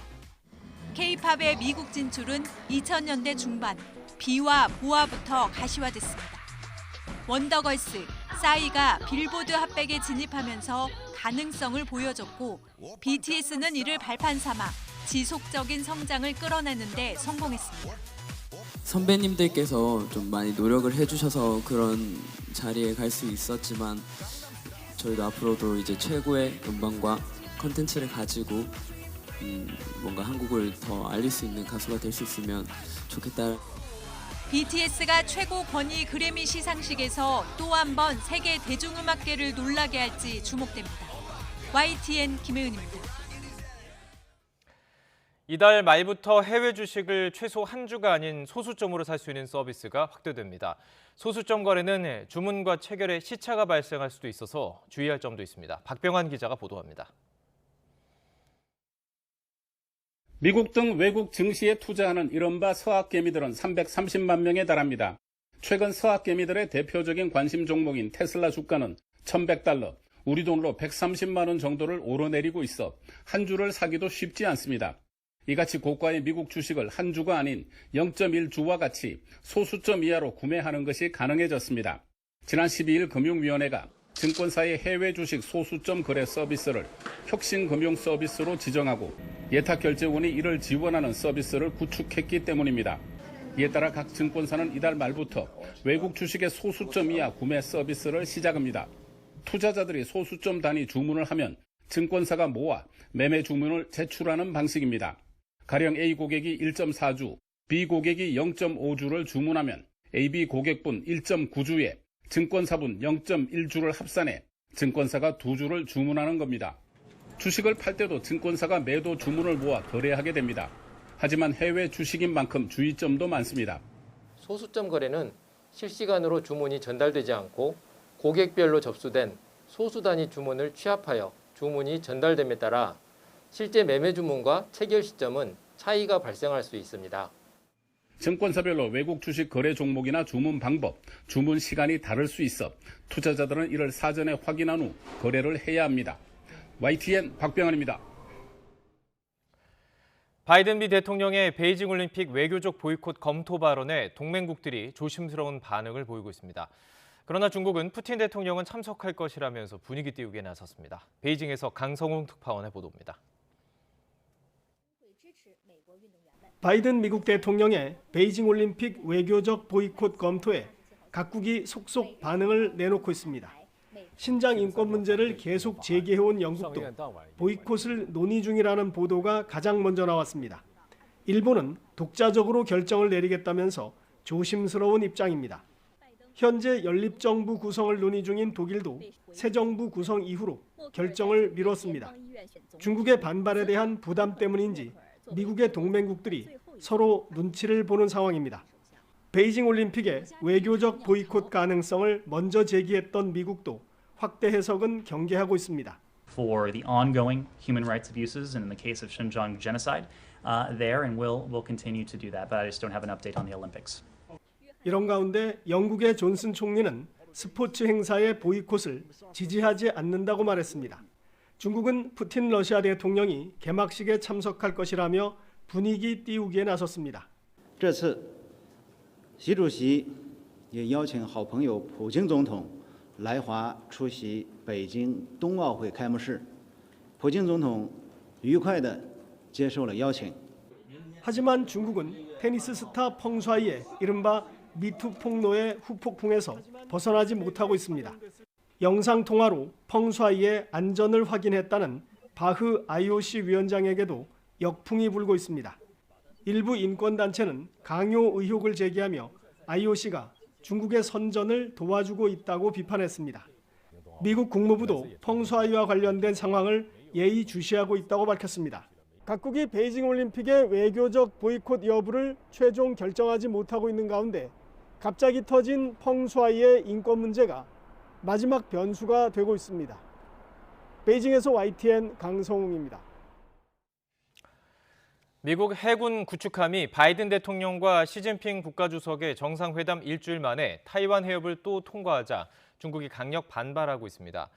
K-팝의 미국 진출은 2000년대 중반 비와 보아부터 가시화됐습니다. 원더걸스, 싸이가 빌보드 핫백에 진입하면서 가능성을 보여줬고 BTS는 이를 발판 삼아 지속적인 성장을 끌어내는 데 성공했습니다. 선배님들께서 좀 많이 노력을 해주셔서 그런 자리에 갈 수 있었지만 저희도 앞으로도 이제 최고의 음반과 컨텐츠를 가지고 뭔가 한국을 더 알릴 수 있는 가수가 될 수 있으면 좋겠다. BTS가 최고 권위 그래미 시상식에서 또 한 번 세계 대중음악계를 놀라게 할지 주목됩니다. YTN 김혜은입니다. 이달 말부터 해외 주식을 최소 한 주가 아닌 소수점으로 살 수 있는 서비스가 확대됩니다. 소수점 거래는 주문과 체결에 시차가 발생할 수도 있어서 주의할 점도 있습니다. 박병환 기자가 보도합니다. 미국 등 외국 증시에 투자하는 이른바 서학개미들은 330만 명에 달합니다. 최근 서학개미들의 대표적인 관심 종목인 테슬라 주가는 $1,100, 우리 돈으로 130만 원 정도를 오르내리고 있어 한 주를 사기도 쉽지 않습니다. 이같이 고가의 미국 주식을 한 주가 아닌 0.1주와 같이 소수점 이하로 구매하는 것이 가능해졌습니다. 지난 12일 금융위원회가 증권사의 해외 주식 소수점 거래 서비스를 혁신금융 서비스로 지정하고 예탁결제원이 이를 지원하는 서비스를 구축했기 때문입니다. 이에 따라 각 증권사는 이달 말부터 외국 주식의 소수점 이하 구매 서비스를 시작합니다. 투자자들이 소수점 단위 주문을 하면 증권사가 모아 매매 주문을 제출하는 방식입니다. 가령 A 고객이 1.4주, B 고객이 0.5주를 주문하면 AB 고객분 1.9주에 증권사분 0.1주를 합산해 증권사가 2주를 주문하는 겁니다. 주식을 팔 때도 증권사가 매도 주문을 모아 거래하게 됩니다. 하지만 해외 주식인 만큼 주의점도 많습니다. 소수점 거래는 실시간으로 주문이 전달되지 않고 고객별로 접수된 소수 단위 주문을 취합하여 주문이 전달됨에 따라 실제 매매 주문과 체결 시점은 차이가 발생할 수 있습니다. 증권사별로 외국 주식 거래 종목이나 주문 방법, 주문 시간이 다를 수 있어 투자자들은 이를 사전에 확인한 후 거래를 해야 합니다. YTN 박병환입니다. 바이든 미 대통령의 베이징 올림픽 외교적 보이콧 검토 발언에 동맹국들이 조심스러운 반응을 보이고 있습니다. 그러나 중국은 푸틴 대통령은 참석할 것이라면서 분위기 띄우기에 나섰습니다. 베이징에서 강성웅 특파원의 보도입니다. 바이든 미국 대통령의 베이징 올림픽 외교적 보이콧 검토에 각국이 속속 반응을 내놓고 있습니다. 신장 인권 문제를 계속 제기해온 영국도 보이콧을 논의 중이라는 보도가 가장 먼저 나왔습니다. 일본은 독자적으로 결정을 내리겠다면서 조심스러운 입장입니다. 현재 연립정부 구성을 논의 중인 독일도 새 정부 구성 이후로 결정을 미뤘습니다. 중국의 반발에 대한 부담 때문인지 미국의 동맹국들이 서로 눈치를 보는 상황입니다. 베이징 올림픽의 외교적 보이콧 가능성을 먼저 제기했던 미국도 확대 해석은 경계하고 있습니다. For the ongoing human rights abuses and in the case of Xinjiang genocide there and will continue to do that, but I just don't have an update on the Olympics. 이런 가운데 영국의 존슨 총리는 스포츠 행사의 보이콧을 지지하지 않는다고 말했습니다. 중국은 푸틴 러시아 대통령이 개막식에 참석할 것이라며 분위기 띄우기에 나섰습니다. 这次习主席也邀请好朋友普京总统来华出席北京冬奥会开幕式。普京总统愉快地接受了邀请。 하지만 중국은 테니스 스타 펑샤이의 이른바 미투 폭로의 후폭풍에서 벗어나지 못하고 있습니다. 영상통화로 펑샤이의 안전을 확인했다는 바흐 IOC 위원장에게도 역풍이 불고 있습니다. 일부 인권단체는 강요 의혹을 제기하며 IOC가 중국의 선전을 도와주고 있다고 비판했습니다. 미국 국무부도 펑샤이와 관련된 상황을 예의주시하고 있다고 밝혔습니다. 각국이 베이징 올림픽의 외교적 보이콧 여부를 최종 결정하지 못하고 있는 가운데 갑자기 터진 펑샤이의 인권 문제가 마지막 변수가 되고 있습니다. 베이징에서 YTN 강성웅입니다. 미국 해군 구축함이 바이든 대통령과 시진핑 국가주석의 정상회담 일주일 만에 타이완 해협을 또 통과하자 중국이 강력 반발하고 있습니다.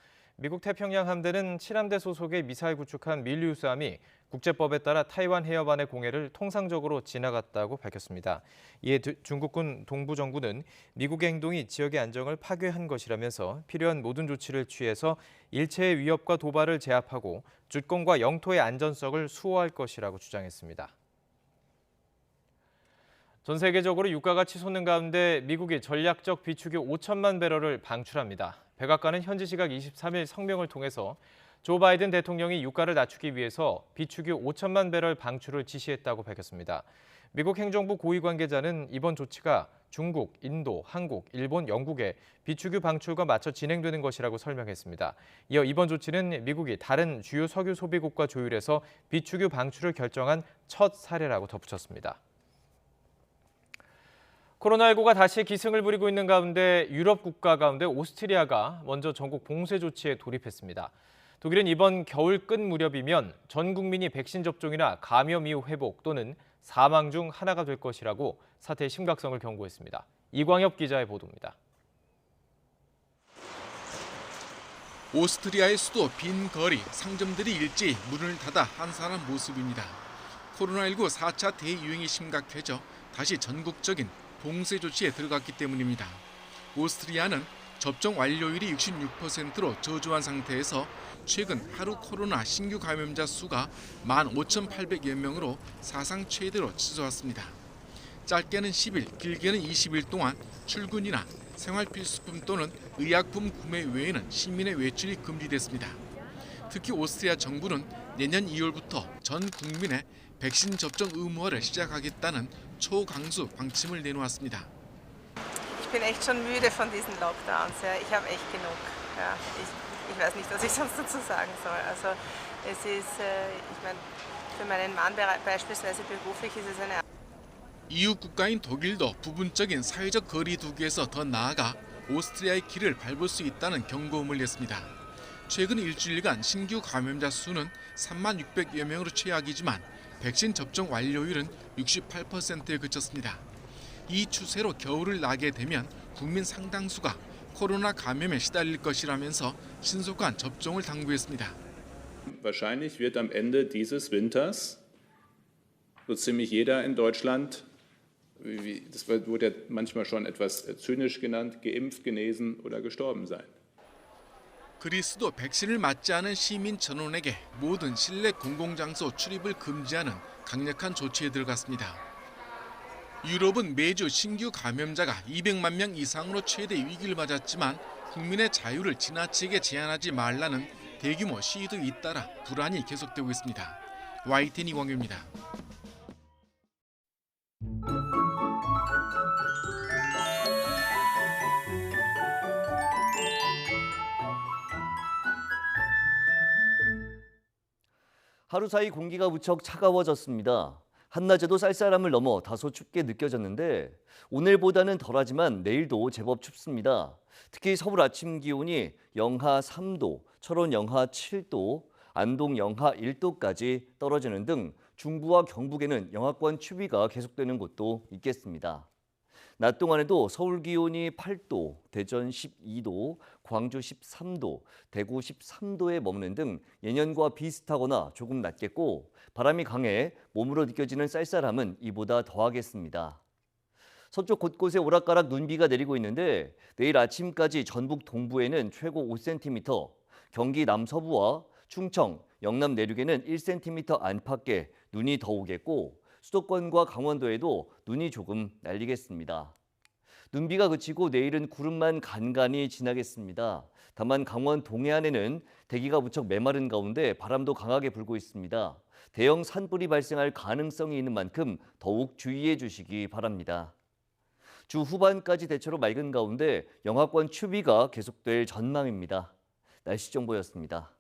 미국 태평양 함대는 7함대 소속의 미사일 구축함 밀리우스함이 국제법에 따라 타이완 해협 안의 공해를 통상적으로 지나갔다고 밝혔습니다. 이에 중국군 동부정부는 미국의 행동이 지역의 안정을 파괴한 것이라면서 필요한 모든 조치를 취해서 일체의 위협과 도발을 제압하고 주권과 영토의 안전성을 수호할 것이라고 주장했습니다. 전 세계적으로 유가가 치솟는 가운데 미국이 전략적 비축유 5천만 배럴을 방출합니다. 백악관은 현지 시각 23일 성명을 통해서 조 바이든 대통령이 유가를 낮추기 위해서 비축유 5천만 배럴 방출을 지시했다고 밝혔습니다. 미국 행정부 고위 관계자는 이번 조치가 중국, 인도, 한국, 일본, 영국의 비축유 방출과 맞춰 진행되는 것이라고 설명했습니다. 이어 이번 조치는 미국이 다른 주요 석유 소비국과 조율해서 비축유 방출을 결정한 첫 사례라고 덧붙였습니다. 코로나19가 다시 기승을 부리고 있는 가운데 유럽 국가 가운데 오스트리아가 먼저 전국 봉쇄 조치에 돌입했습니다. 독일은 이번 겨울 끝 무렵이면 전 국민이 백신 접종이나 감염 이후 회복 또는 사망 중 하나가 될 것이라고 사태의 심각성을 경고했습니다. 이광엽 기자의 보도입니다. 오스트리아의 수도 빈 거리, 상점들이 일제히 문을 닫아 한산한 모습입니다. 코로나19 4차 대유행이 심각해져 다시 전국적인 봉쇄 조치에 들어갔기 때문입니다. 오스트리아는 접종 완료율이 66%로 저조한 상태에서 최근 하루 코로나 신규 감염자 수가 15,800여 명으로 사상 최대로 치솟았습니다. 짧게는 10일, 길게는 20일 동안 출근이나 생활필수품 또는 의약품 구매 외에는 시민의 외출이 금지됐습니다. 특히 오스트리아 정부는 내년 2월부터 전 국민의 백신 접종 의무화를 시작하겠다는 초강수 방침을 내놓았습니다. Ich bin echt schon müde von diesen Lockdowns. Ja. Ich habe echt genug. Ja. Ich weiß nicht, was ich sonst dazu sagen soll. Also es ist, ich meine, für meinen Mann beispielsweise beruflich ist es eine. 이웃 국가인 독일도 부분적인 사회적 거리 두기에서 더 나아가 오스트리아의 길을 밟을 수 있다는 경고음을 냈습니다. 최근 일주일간 신규 감염자 수는 36,600여 명으로 최악이지만 백신 접종 완료율은 68%에 그쳤습니다. 이 추세로 겨울을 나게 되면 국민 상당수가 코로나 감염에 시달릴 것이라면서 신속한 접종을 당부했습니다. Wahrscheinlich wird am Ende dieses Winters so ziemlich jeder in Deutschland, das wurde ja manchmal schon etwas zynisch genannt, geimpft, genesen oder gestorben sein. 그리스도 백신을 맞지 않은 시민 전원에게 모든 실내 공공장소 출입을 금지하는 강력한 조치에 들어갔습니다. 유럽은 매주 신규 감염자가 200만 명 이상으로 최대 위기를 맞았지만 국민의 자유를 지나치게 제한하지 말라는 대규모 시위도 잇따라 불안이 계속되고 있습니다. YTN 이광규입니다. 하루 사이 공기가 무척 차가워졌습니다. 한낮에도 쌀쌀함을 넘어 다소 춥게 느껴졌는데 오늘보다는 덜하지만 내일도 제법 춥습니다. 특히 서울 아침 기온이 영하 3도, 철원 영하 7도, 안동 영하 1도까지 떨어지는 등 중부와 경북에는 영하권 추위가 계속되는 곳도 있겠습니다. 낮 동안에도 서울 기온이 8도, 대전 12도, 광주 13도, 대구 13도에 머무는 등 예년과 비슷하거나 조금 낮겠고 바람이 강해 몸으로 느껴지는 쌀쌀함은 이보다 더하겠습니다. 서쪽 곳곳에 오락가락 눈비가 내리고 있는데 내일 아침까지 전북 동부에는 최고 5cm, 경기 남서부와 충청, 영남 내륙에는 1cm 안팎의 눈이 더 오겠고 수도권과 강원도에도 눈이 조금 날리겠습니다. 눈비가 그치고 내일은 구름만 간간히 지나겠습니다. 다만 강원 동해안에는 대기가 무척 메마른 가운데 바람도 강하게 불고 있습니다. 대형 산불이 발생할 가능성이 있는 만큼 더욱 주의해 주시기 바랍니다. 주 후반까지 대체로 맑은 가운데 영하권 추위가 계속될 전망입니다. 날씨 정보였습니다.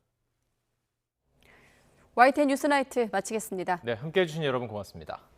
YTN 뉴스나이트 마치겠습니다. 네, 함께해 주신 여러분 고맙습니다.